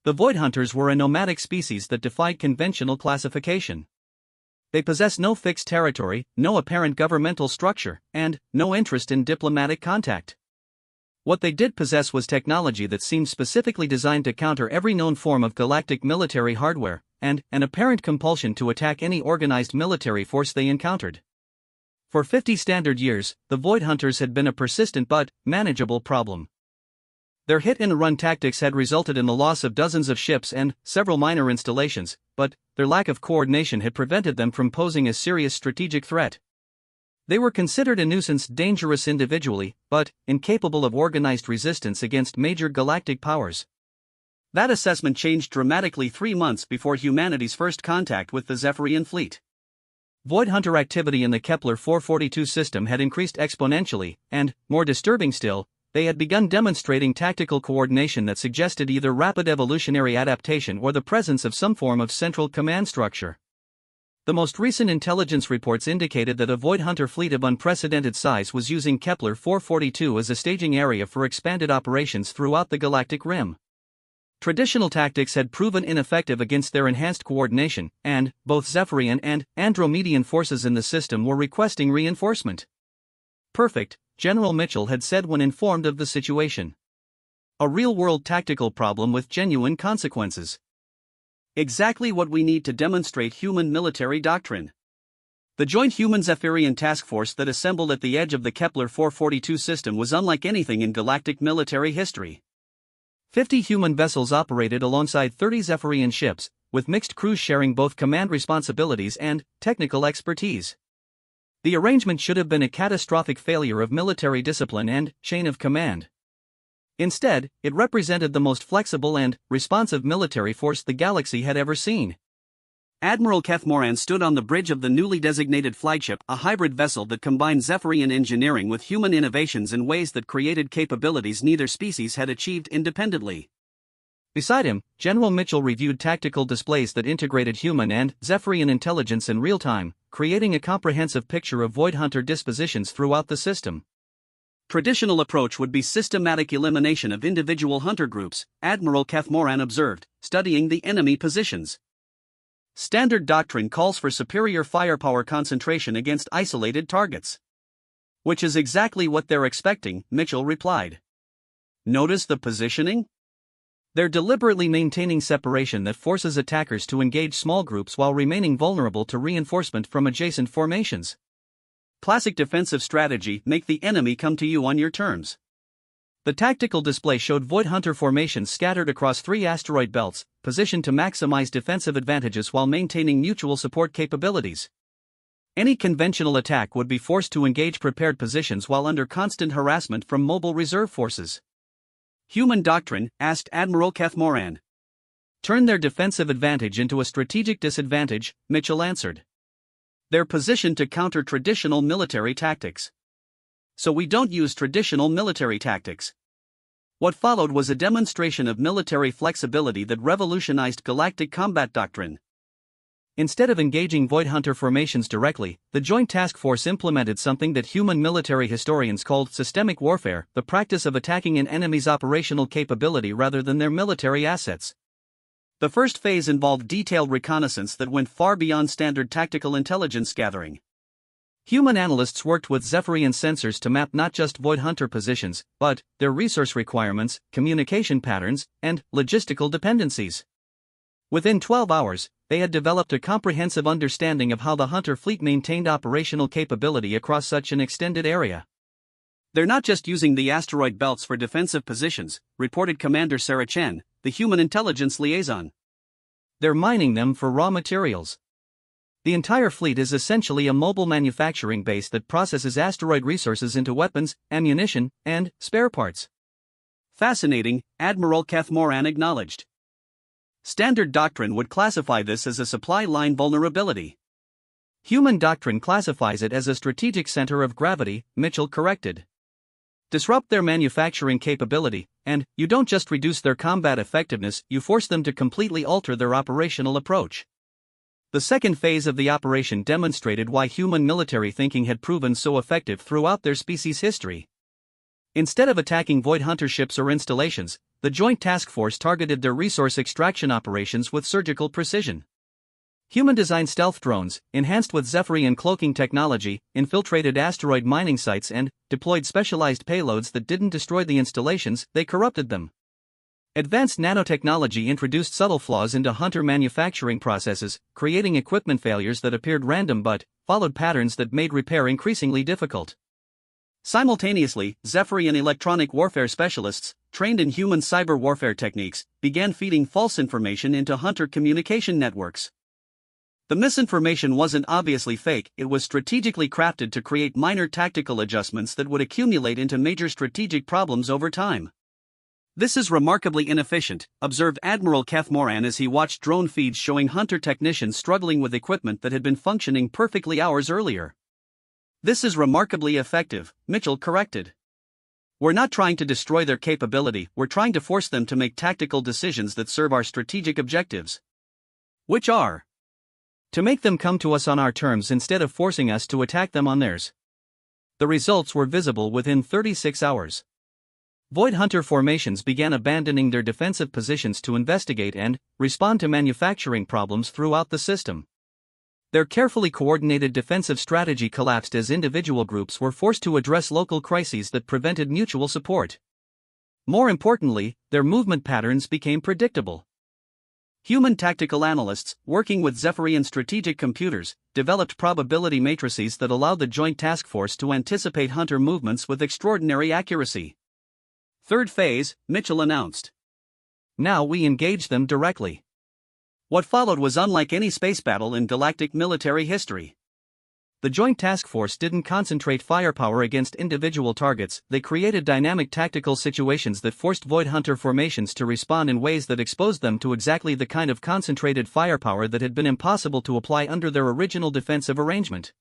The void hunters were a nomadic species that defied conventional classification. They possessed no fixed territory, no apparent governmental structure, and no interest in diplomatic contact. What they did possess was technology that seemed specifically designed to counter every known form of galactic military hardware, and an apparent compulsion to attack any organized military force they encountered. For 50 standard years, the Void Hunters had been a persistent but manageable problem. Their hit-and-run tactics had resulted in the loss of dozens of ships and several minor installations, but their lack of coordination had prevented them from posing a serious strategic threat. They were considered a nuisance, dangerous individually, but incapable of organized resistance against major galactic powers. That assessment changed dramatically 3 months before humanity's first contact with the Zephyrian fleet. Void Hunter activity in the Kepler 442 system had increased exponentially, and, more disturbing still, they had begun demonstrating tactical coordination that suggested either rapid evolutionary adaptation or the presence of some form of central command structure. The most recent intelligence reports indicated that a Void Hunter fleet of unprecedented size was using Kepler 442 as a staging area for expanded operations throughout the galactic rim. Traditional tactics had proven ineffective against their enhanced coordination, and both Zephyrian and Andromedian forces in the system were requesting reinforcement. Perfect, General Mitchell had said when informed of the situation. A real-world tactical problem with genuine consequences. Exactly what we need to demonstrate human military doctrine. The joint human Zephyrian task force that assembled at the edge of the Kepler 442 system was unlike anything in galactic military history. 50 human vessels operated alongside 30 Zephyrian ships, with mixed crews sharing both command responsibilities and technical expertise. The arrangement should have been a catastrophic failure of military discipline and chain of command. Instead, it represented the most flexible and responsive military force the galaxy had ever seen. Admiral Kethmoran stood on the bridge of the newly designated flagship, a hybrid vessel that combined Zephyrian engineering with human innovations in ways that created capabilities neither species had achieved independently. Beside him, General Mitchell reviewed tactical displays that integrated human and Zephyrian intelligence in real time, creating a comprehensive picture of Void Hunter dispositions throughout the system. Traditional approach would be systematic elimination of individual hunter groups, Admiral Kethmoran observed, studying the enemy positions. Standard doctrine calls for superior firepower concentration against isolated targets. Which is exactly what they're expecting, Mitchell replied. Notice the positioning? They're deliberately maintaining separation that forces attackers to engage small groups while remaining vulnerable to reinforcement from adjacent formations. Classic defensive strategy: make the enemy come to you on your terms. The tactical display showed Void Hunter formations scattered across 3 asteroid belts, positioned to maximize defensive advantages while maintaining mutual support capabilities. Any conventional attack would be forced to engage prepared positions while under constant harassment from mobile reserve forces. Human doctrine, asked Admiral Kethmoran. Turn their defensive advantage into a strategic disadvantage, Mitchell answered. They're positioned to counter traditional military tactics. So we don't use traditional military tactics. What followed was a demonstration of military flexibility that revolutionized galactic combat doctrine. Instead of engaging Void Hunter formations directly, the Joint Task Force implemented something that human military historians called systemic warfare, the practice of attacking an enemy's operational capability rather than their military assets. The first phase involved detailed reconnaissance that went far beyond standard tactical intelligence gathering. Human analysts worked with Zephyrian sensors to map not just Void Hunter positions, but their resource requirements, communication patterns, and logistical dependencies. Within 12 hours, they had developed a comprehensive understanding of how the Hunter fleet maintained operational capability across such an extended area. They're not just using the asteroid belts for defensive positions, reported Commander Sarah Chen, the human intelligence liaison. They're mining them for raw materials. The entire fleet is essentially a mobile manufacturing base that processes asteroid resources into weapons, ammunition, and spare parts. Fascinating, Admiral Kathmoran acknowledged. Standard doctrine would classify this as a supply line vulnerability. Human doctrine classifies it as a strategic center of gravity, Mitchell corrected. Disrupt their manufacturing capability, and you don't just reduce their combat effectiveness, you force them to completely alter their operational approach. The second phase of the operation demonstrated why human military thinking had proven so effective throughout their species' history. Instead of attacking Void Hunter ships or installations, the Joint Task Force targeted their resource extraction operations with surgical precision. Human-designed stealth drones, enhanced with Zephyrian cloaking technology, infiltrated asteroid mining sites and deployed specialized payloads that didn't destroy the installations, they corrupted them. Advanced nanotechnology introduced subtle flaws into Hunter manufacturing processes, creating equipment failures that appeared random but followed patterns that made repair increasingly difficult. Simultaneously, Zephyrian electronic warfare specialists, trained in human cyber warfare techniques, began feeding false information into Hunter communication networks. The misinformation wasn't obviously fake, it was strategically crafted to create minor tactical adjustments that would accumulate into major strategic problems over time. This is remarkably inefficient, observed Admiral Kathmoran as he watched drone feeds showing Hunter technicians struggling with equipment that had been functioning perfectly hours earlier. This is remarkably effective, Mitchell corrected. We're not trying to destroy their capability, we're trying to force them to make tactical decisions that serve our strategic objectives. Which are to make them come to us on our terms instead of forcing us to attack them on theirs. The results were visible within 36 hours. Void Hunter formations began abandoning their defensive positions to investigate and respond to manufacturing problems throughout the system. Their carefully coordinated defensive strategy collapsed as individual groups were forced to address local crises that prevented mutual support. More importantly, their movement patterns became predictable. Human tactical analysts, working with Zephyrian strategic computers, developed probability matrices that allowed the Joint Task Force to anticipate Hunter movements with extraordinary accuracy. Third phase, Mitchell announced. Now we engage them directly. What followed was unlike any space battle in galactic military history. The Joint Task Force didn't concentrate firepower against individual targets, they created dynamic tactical situations that forced Void Hunter formations to respond in ways that exposed them to exactly the kind of concentrated firepower that had been impossible to apply under their original defensive arrangement.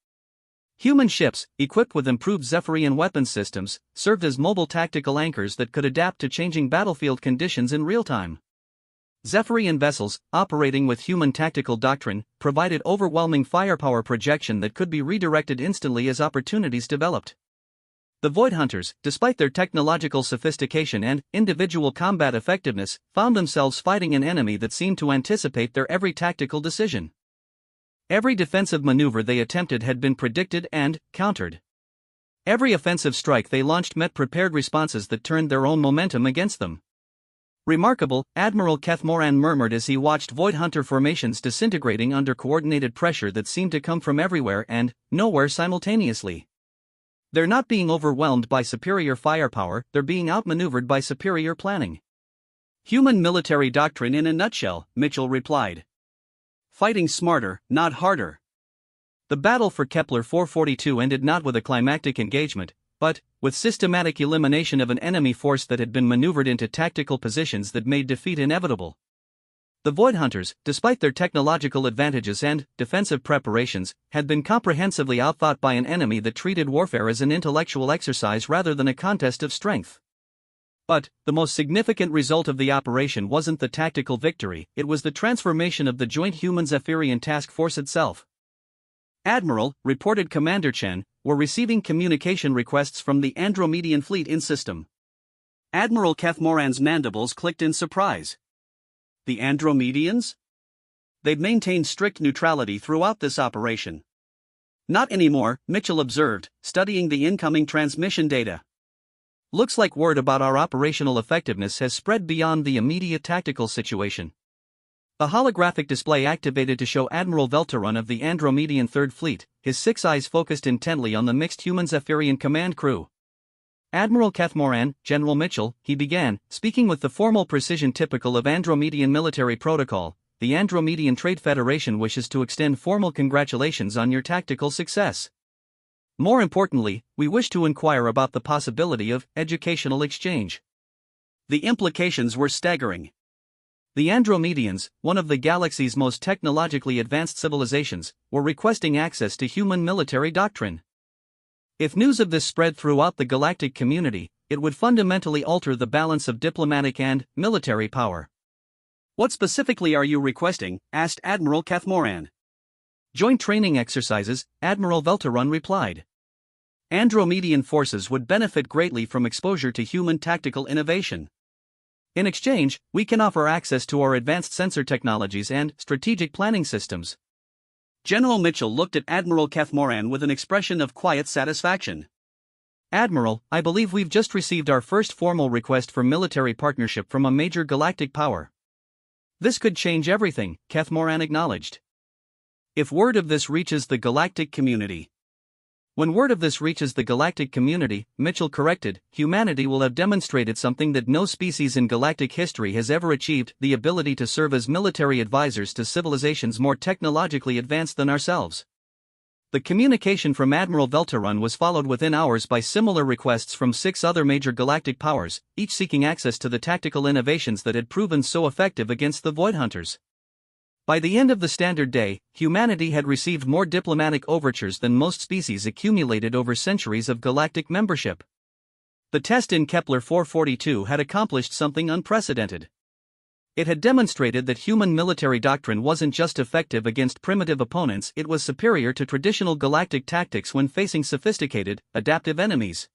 Human ships, equipped with improved Zephyrian weapons systems, served as mobile tactical anchors that could adapt to changing battlefield conditions in real time. Zephyrian vessels, operating with human tactical doctrine, provided overwhelming firepower projection that could be redirected instantly as opportunities developed. The Void Hunters, despite their technological sophistication and individual combat effectiveness, found themselves fighting an enemy that seemed to anticipate their every tactical decision. Every defensive maneuver they attempted had been predicted and countered. Every offensive strike they launched met prepared responses that turned their own momentum against them. Remarkable, Admiral Kathmoran murmured as he watched Void Hunter formations disintegrating under coordinated pressure that seemed to come from everywhere and nowhere simultaneously. They're not being overwhelmed by superior firepower, they're being outmaneuvered by superior planning. Human military doctrine in a nutshell, Mitchell replied. Fighting smarter, not harder. The battle for Kepler 442 ended not with a climactic engagement, but with systematic elimination of an enemy force that had been maneuvered into tactical positions that made defeat inevitable. The Void Hunters, despite their technological advantages and defensive preparations, had been comprehensively outthought by an enemy that treated warfare as an intellectual exercise rather than a contest of strength. But, the most significant result of the operation wasn't the tactical victory, it was the transformation of the joint Human-Zephyrian task force itself. Admiral, reported Commander Chen, were receiving communication requests from the Andromedian fleet in system. Admiral Kethmoran's mandibles clicked in surprise. The Andromedians? They'd maintained strict neutrality throughout this operation. Not anymore, Mitchell observed, studying the incoming transmission data. Looks like word about our operational effectiveness has spread beyond the immediate tactical situation. A holographic display activated to show Admiral Velterun of the Andromedian Third Fleet, his 6 eyes focused intently on the mixed Human-Zephyrian command crew. Admiral Kethmoran, General Mitchell, he began, speaking with the formal precision typical of Andromedian military protocol. The Andromedian Trade Federation wishes to extend formal congratulations on your tactical success. More importantly, we wish to inquire about the possibility of educational exchange. The implications were staggering. The Andromedians, one of the galaxy's most technologically advanced civilizations, were requesting access to human military doctrine. If news of this spread throughout the galactic community, it would fundamentally alter the balance of diplomatic and military power. What specifically are you requesting? Asked Admiral Kethmoran. Joint training exercises, Admiral Velterun replied. Andromedian forces would benefit greatly from exposure to human tactical innovation. In exchange, we can offer access to our advanced sensor technologies and strategic planning systems. General Mitchell looked at Admiral Kethmoran with an expression of quiet satisfaction. Admiral, I believe we've just received our first formal request for military partnership from a major galactic power. This could change everything, Kethmoran acknowledged. If word of this reaches the galactic community. When word of this reaches the galactic community, Mitchell corrected, humanity will have demonstrated something that no species in galactic history has ever achieved, the ability to serve as military advisors to civilizations more technologically advanced than ourselves. The communication from Admiral Velterun was followed within hours by similar requests from 6 other major galactic powers, each seeking access to the tactical innovations that had proven so effective against the Void Hunters. By the end of the Standard Day, humanity had received more diplomatic overtures than most species accumulated over centuries of galactic membership. The test in Kepler 442 had accomplished something unprecedented. It had demonstrated that human military doctrine wasn't just effective against primitive opponents, it was superior to traditional galactic tactics when facing sophisticated, adaptive enemies.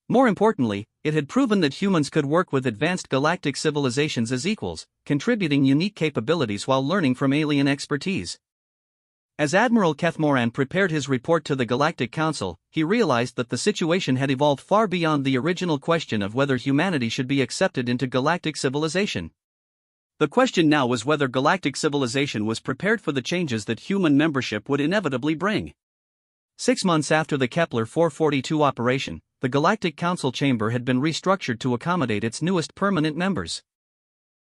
More importantly, it had proven that humans could work with advanced galactic civilizations as equals, contributing unique capabilities while learning from alien expertise. As Admiral Kethmoran prepared his report to the Galactic Council, he realized that the situation had evolved far beyond the original question of whether humanity should be accepted into galactic civilization. The question now was whether galactic civilization was prepared for the changes that human membership would inevitably bring. 6 months after the Kepler 442 operation, the Galactic Council chamber had been restructured to accommodate its newest permanent members.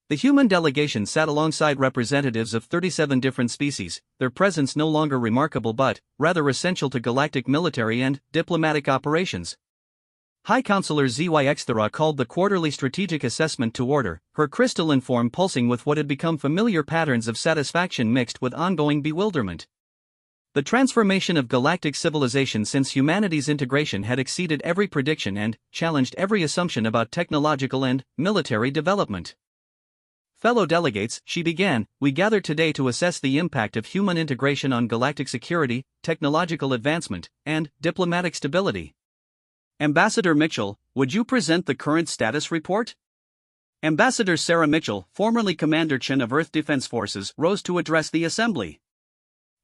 The human delegation sat alongside representatives of 37 different species, their presence no longer remarkable but, rather essential to galactic military and diplomatic operations. High Counselor Zyxthera called the quarterly strategic assessment to order, her crystalline form pulsing with what had become familiar patterns of satisfaction mixed with ongoing bewilderment. The transformation of galactic civilization since humanity's integration had exceeded every prediction and challenged every assumption about technological and military development. Fellow delegates, she began, we gather today to assess the impact of human integration on galactic security, technological advancement, and diplomatic stability. Ambassador Mitchell, would you present the current status report? Ambassador Sarah Mitchell, formerly Commander Chen of Earth Defense Forces, rose to address the assembly.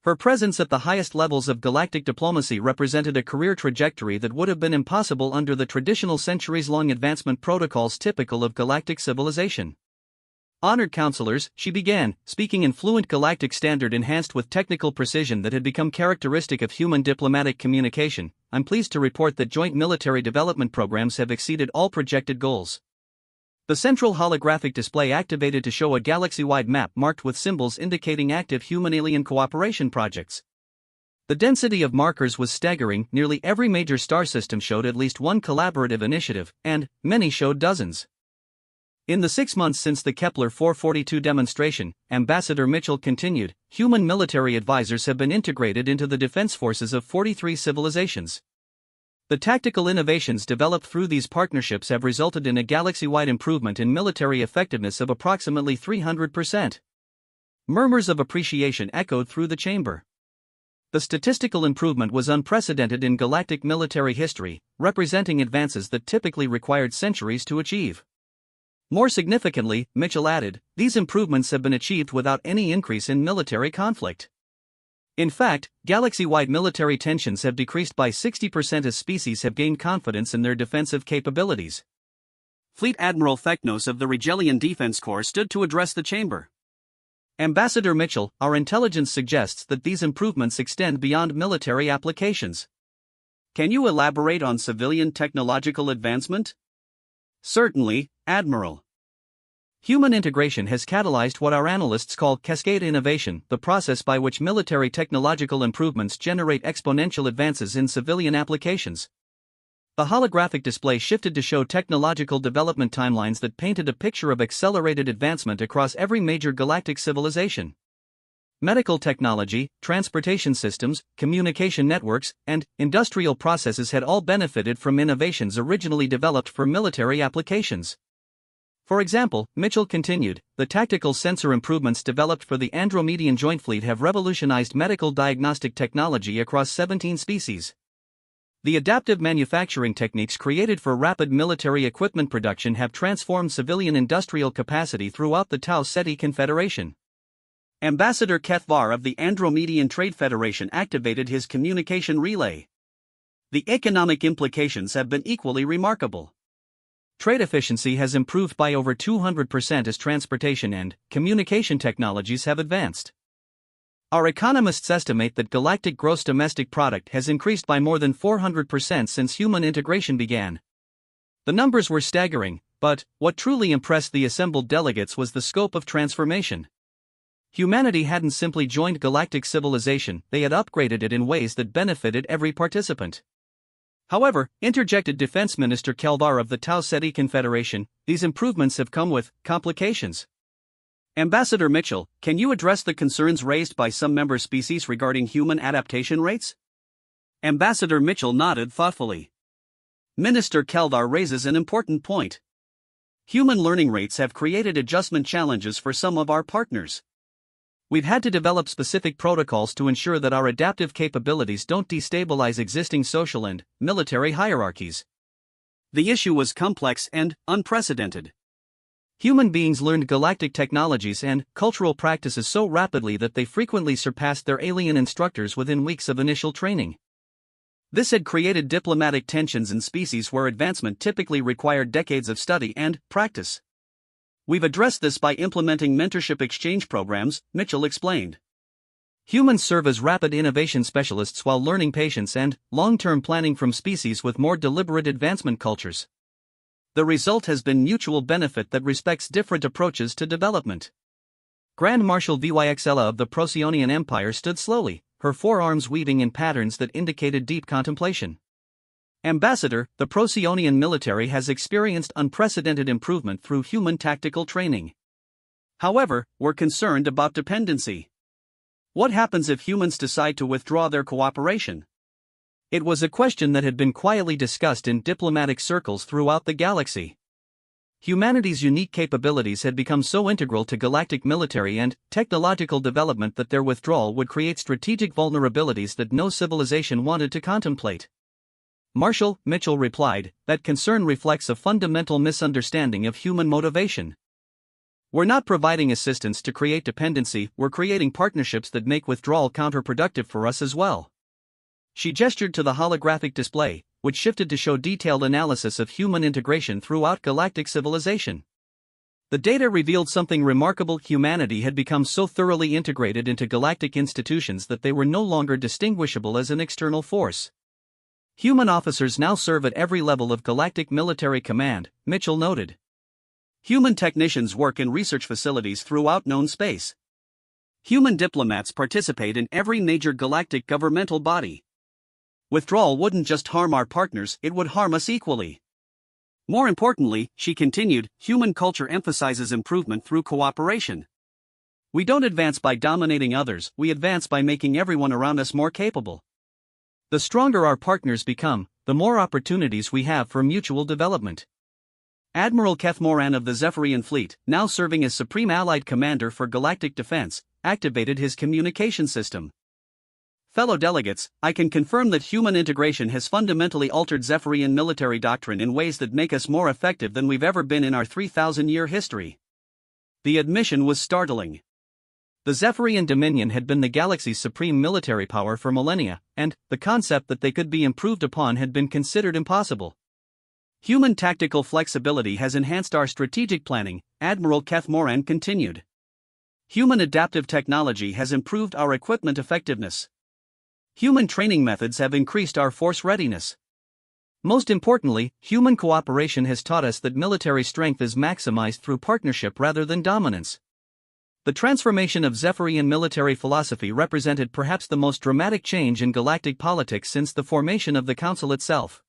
Her presence at the highest levels of galactic diplomacy represented a career trajectory that would have been impossible under the traditional centuries-long advancement protocols typical of galactic civilization. Honored counselors, she began, speaking in fluent galactic standard enhanced with technical precision that had become characteristic of human diplomatic communication, I'm pleased to report that joint military development programs have exceeded all projected goals. The central holographic display activated to show a galaxy-wide map marked with symbols indicating active human-alien cooperation projects. The density of markers was staggering, nearly every major star system showed at least one collaborative initiative, and many showed dozens. In the 6 months since the Kepler 442 demonstration, Ambassador Mitchell continued, human military advisors have been integrated into the defense forces of 43 civilizations. The tactical innovations developed through these partnerships have resulted in a galaxy-wide improvement in military effectiveness of approximately 300%. Murmurs of appreciation echoed through the chamber. The statistical improvement was unprecedented in galactic military history, representing advances that typically required centuries to achieve. More significantly, Mitchell added, these improvements have been achieved without any increase in military conflict. In fact, galaxy-wide military tensions have decreased by 60% as species have gained confidence in their defensive capabilities. Fleet Admiral Theknos of the Regelian Defense Corps stood to address the chamber. Ambassador Mitchell, our intelligence suggests that these improvements extend beyond military applications. Can you elaborate on civilian technological advancement? Certainly, Admiral. Human integration has catalyzed what our analysts call cascade innovation, the process by which military technological improvements generate exponential advances in civilian applications. The holographic display shifted to show technological development timelines that painted a picture of accelerated advancement across every major galactic civilization. Medical technology, transportation systems, communication networks, and industrial processes had all benefited from innovations originally developed for military applications. For example, Mitchell continued, the tactical sensor improvements developed for the Andromedian Joint Fleet have revolutionized medical diagnostic technology across 17 species. The adaptive manufacturing techniques created for rapid military equipment production have transformed civilian industrial capacity throughout the Tau Ceti Confederation. Ambassador Kethvar of the Andromedian Trade Federation activated his communication relay. The economic implications have been equally remarkable. Trade efficiency has improved by over 200% as transportation and communication technologies have advanced. Our economists estimate that galactic gross domestic product has increased by more than 400% since human integration began. The numbers were staggering, but what truly impressed the assembled delegates was the scope of transformation. Humanity hadn't simply joined galactic civilization, they had upgraded it in ways that benefited every participant. However, interjected Defense Minister Kelvar of the Tau Ceti Confederation, these improvements have come with complications. Ambassador Mitchell, can you address the concerns raised by some member species regarding human adaptation rates? Ambassador Mitchell nodded thoughtfully. Minister Kelvar raises an important point. Human learning rates have created adjustment challenges for some of our partners. We've had to develop specific protocols to ensure that our adaptive capabilities don't destabilize existing social and military hierarchies. The issue was complex and unprecedented. Human beings learned galactic technologies and cultural practices so rapidly that they frequently surpassed their alien instructors within weeks of initial training. This had created diplomatic tensions in species where advancement typically required decades of study and practice. We've addressed this by implementing mentorship exchange programs, Mitchell explained. Humans serve as rapid innovation specialists while learning patience and long-term planning from species with more deliberate advancement cultures. The result has been mutual benefit that respects different approaches to development. Grand Marshal Vyxella of the Procyon Empire stood slowly, her forearms weaving in patterns that indicated deep contemplation. Ambassador, the Procyonian military has experienced unprecedented improvement through human tactical training. However, we're concerned about dependency. What happens if humans decide to withdraw their cooperation? It was a question that had been quietly discussed in diplomatic circles throughout the galaxy. Humanity's unique capabilities had become so integral to galactic military and technological development that their withdrawal would create strategic vulnerabilities that no civilization wanted to contemplate. Marshal, Mitchell replied, that concern reflects a fundamental misunderstanding of human motivation. We're not providing assistance to create dependency, we're creating partnerships that make withdrawal counterproductive for us as well. She gestured to the holographic display, which shifted to show detailed analysis of human integration throughout galactic civilization. The data revealed something remarkable: humanity had become so thoroughly integrated into galactic institutions that they were no longer distinguishable as an external force. Human officers now serve at every level of galactic military command, Mitchell noted. Human technicians work in research facilities throughout known space. Human diplomats participate in every major galactic governmental body. Withdrawal wouldn't just harm our partners, it would harm us equally. More importantly, she continued, human culture emphasizes improvement through cooperation. We don't advance by dominating others, we advance by making everyone around us more capable. The stronger our partners become, the more opportunities we have for mutual development. Admiral Keth Moran of the Zephyrian Fleet, now serving as Supreme Allied Commander for Galactic Defense, activated his communication system. Fellow delegates, I can confirm that human integration has fundamentally altered Zephyrian military doctrine in ways that make us more effective than we've ever been in our 3,000-year history. The admission was startling. The Zephyrian Dominion had been the galaxy's supreme military power for millennia, and the concept that they could be improved upon had been considered impossible. Human tactical flexibility has enhanced our strategic planning, Admiral Keth Moran continued. Human adaptive technology has improved our equipment effectiveness. Human training methods have increased our force readiness. Most importantly, human cooperation has taught us that military strength is maximized through partnership rather than dominance. The transformation of Zephyrian military philosophy represented perhaps the most dramatic change in galactic politics since the formation of the Council itself.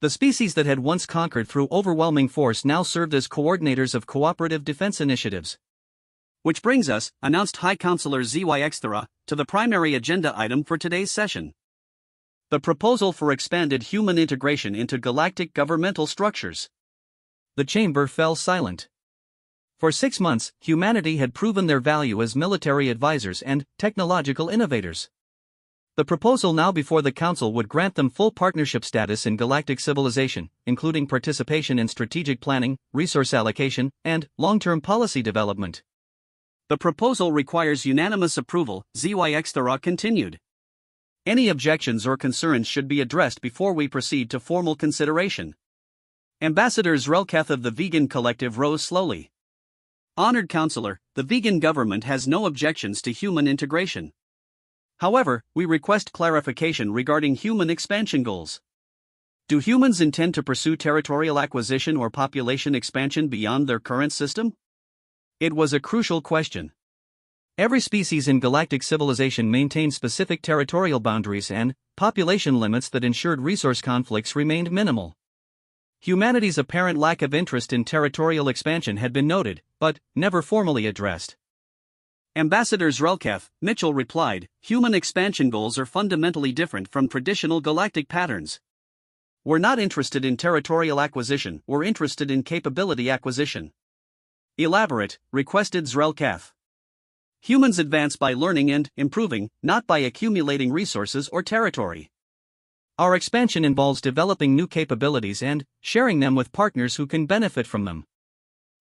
The species that had once conquered through overwhelming force now served as coordinators of cooperative defense initiatives. Which brings us, announced High Counselor ZYX, to the primary agenda item for today's session. The proposal for expanded human integration into galactic governmental structures. The chamber fell silent. For 6 months, humanity had proven their value as military advisors and technological innovators. The proposal now before the Council would grant them full partnership status in galactic civilization, including participation in strategic planning, resource allocation, and long-term policy development. The proposal requires unanimous approval, ZYX continued. Any objections or concerns should be addressed before we proceed to formal consideration. Ambassador Zrelketh of the Vegan Collective rose slowly. Honored Counselor, the vegan government has no objections to human integration. However, we request clarification regarding human expansion goals. Do humans intend to pursue territorial acquisition or population expansion beyond their current system? It was a crucial question. Every species in galactic civilization maintained specific territorial boundaries and population limits that ensured resource conflicts remained minimal. Humanity's apparent lack of interest in territorial expansion had been noted, but never formally addressed. Ambassador Zrelketh, Mitchell replied, human expansion goals are fundamentally different from traditional galactic patterns. We're not interested in territorial acquisition, we're interested in capability acquisition. Elaborate, requested Zrelketh. Humans advance by learning and improving, not by accumulating resources or territory. Our expansion involves developing new capabilities and sharing them with partners who can benefit from them.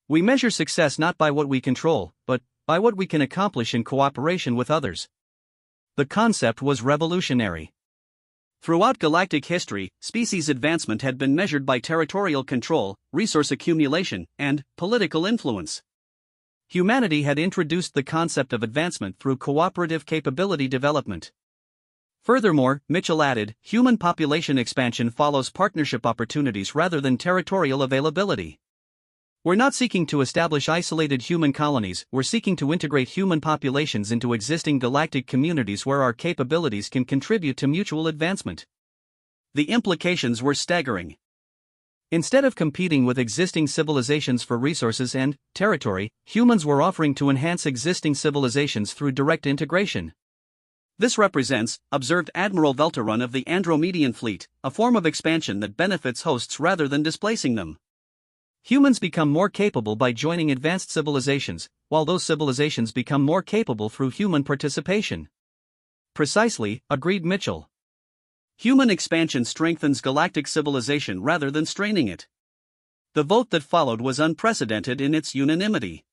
We measure success not by what we control, but by what we can accomplish in cooperation with others. The concept was revolutionary. Throughout galactic history, species advancement had been measured by territorial control, resource accumulation, and political influence. Humanity had introduced the concept of advancement through cooperative capability development. Furthermore, Mitchell added, human population expansion follows partnership opportunities rather than territorial availability. We're not seeking to establish isolated human colonies, we're seeking to integrate human populations into existing galactic communities where our capabilities can contribute to mutual advancement. The implications were staggering. Instead of competing with existing civilizations for resources and territory, humans were offering to enhance existing civilizations through direct integration. This represents, observed Admiral Velterun of the Andromedian Fleet, a form of expansion that benefits hosts rather than displacing them. Humans become more capable by joining advanced civilizations, while those civilizations become more capable through human participation. Precisely, agreed Mitchell. Human expansion strengthens galactic civilization rather than straining it. The vote that followed was unprecedented in its unanimity.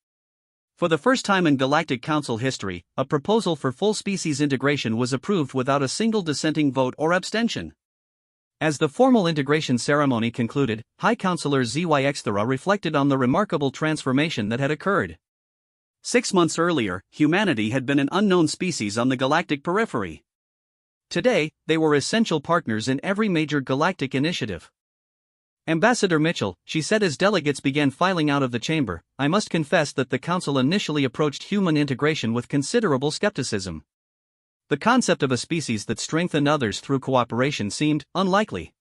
For the first time in Galactic Council history, a proposal for full species integration was approved without a single dissenting vote or abstention. As the formal integration ceremony concluded, High Counselor ZYX reflected on the remarkable transformation that had occurred. 6 months earlier, humanity had been an unknown species on the galactic periphery. Today, they were essential partners in every major galactic initiative. Ambassador Mitchell, she said as delegates began filing out of the chamber, I must confess that the Council initially approached human integration with considerable skepticism. The concept of a species that strengthened others through cooperation seemed unlikely.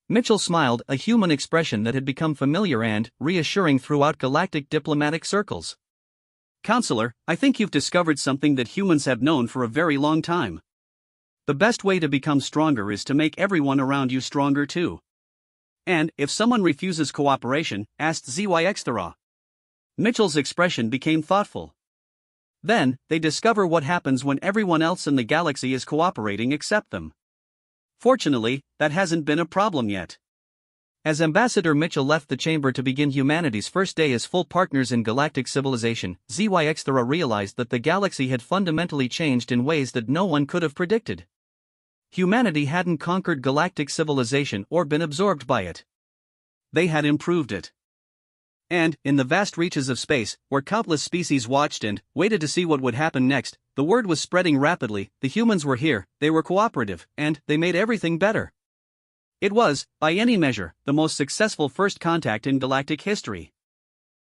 Mitchell smiled, a human expression that had become familiar and reassuring throughout galactic diplomatic circles. Counselor, I think you've discovered something that humans have known for a very long time. The best way to become stronger is to make everyone around you stronger too. And, if someone refuses cooperation, asked ZYXthera. Mitchell's expression became thoughtful. Then, they discover what happens when everyone else in the galaxy is cooperating except them. Fortunately, that hasn't been a problem yet. As Ambassador Mitchell left the chamber to begin humanity's first day as full partners in galactic civilization, ZYXthera realized that the galaxy had fundamentally changed in ways that no one could have predicted. Humanity hadn't conquered galactic civilization or been absorbed by it. They had improved it. And, in the vast reaches of space, where countless species watched and waited to see what would happen next, the word was spreading rapidly: the humans were here, they were cooperative, and they made everything better. It was, by any measure, the most successful first contact in galactic history.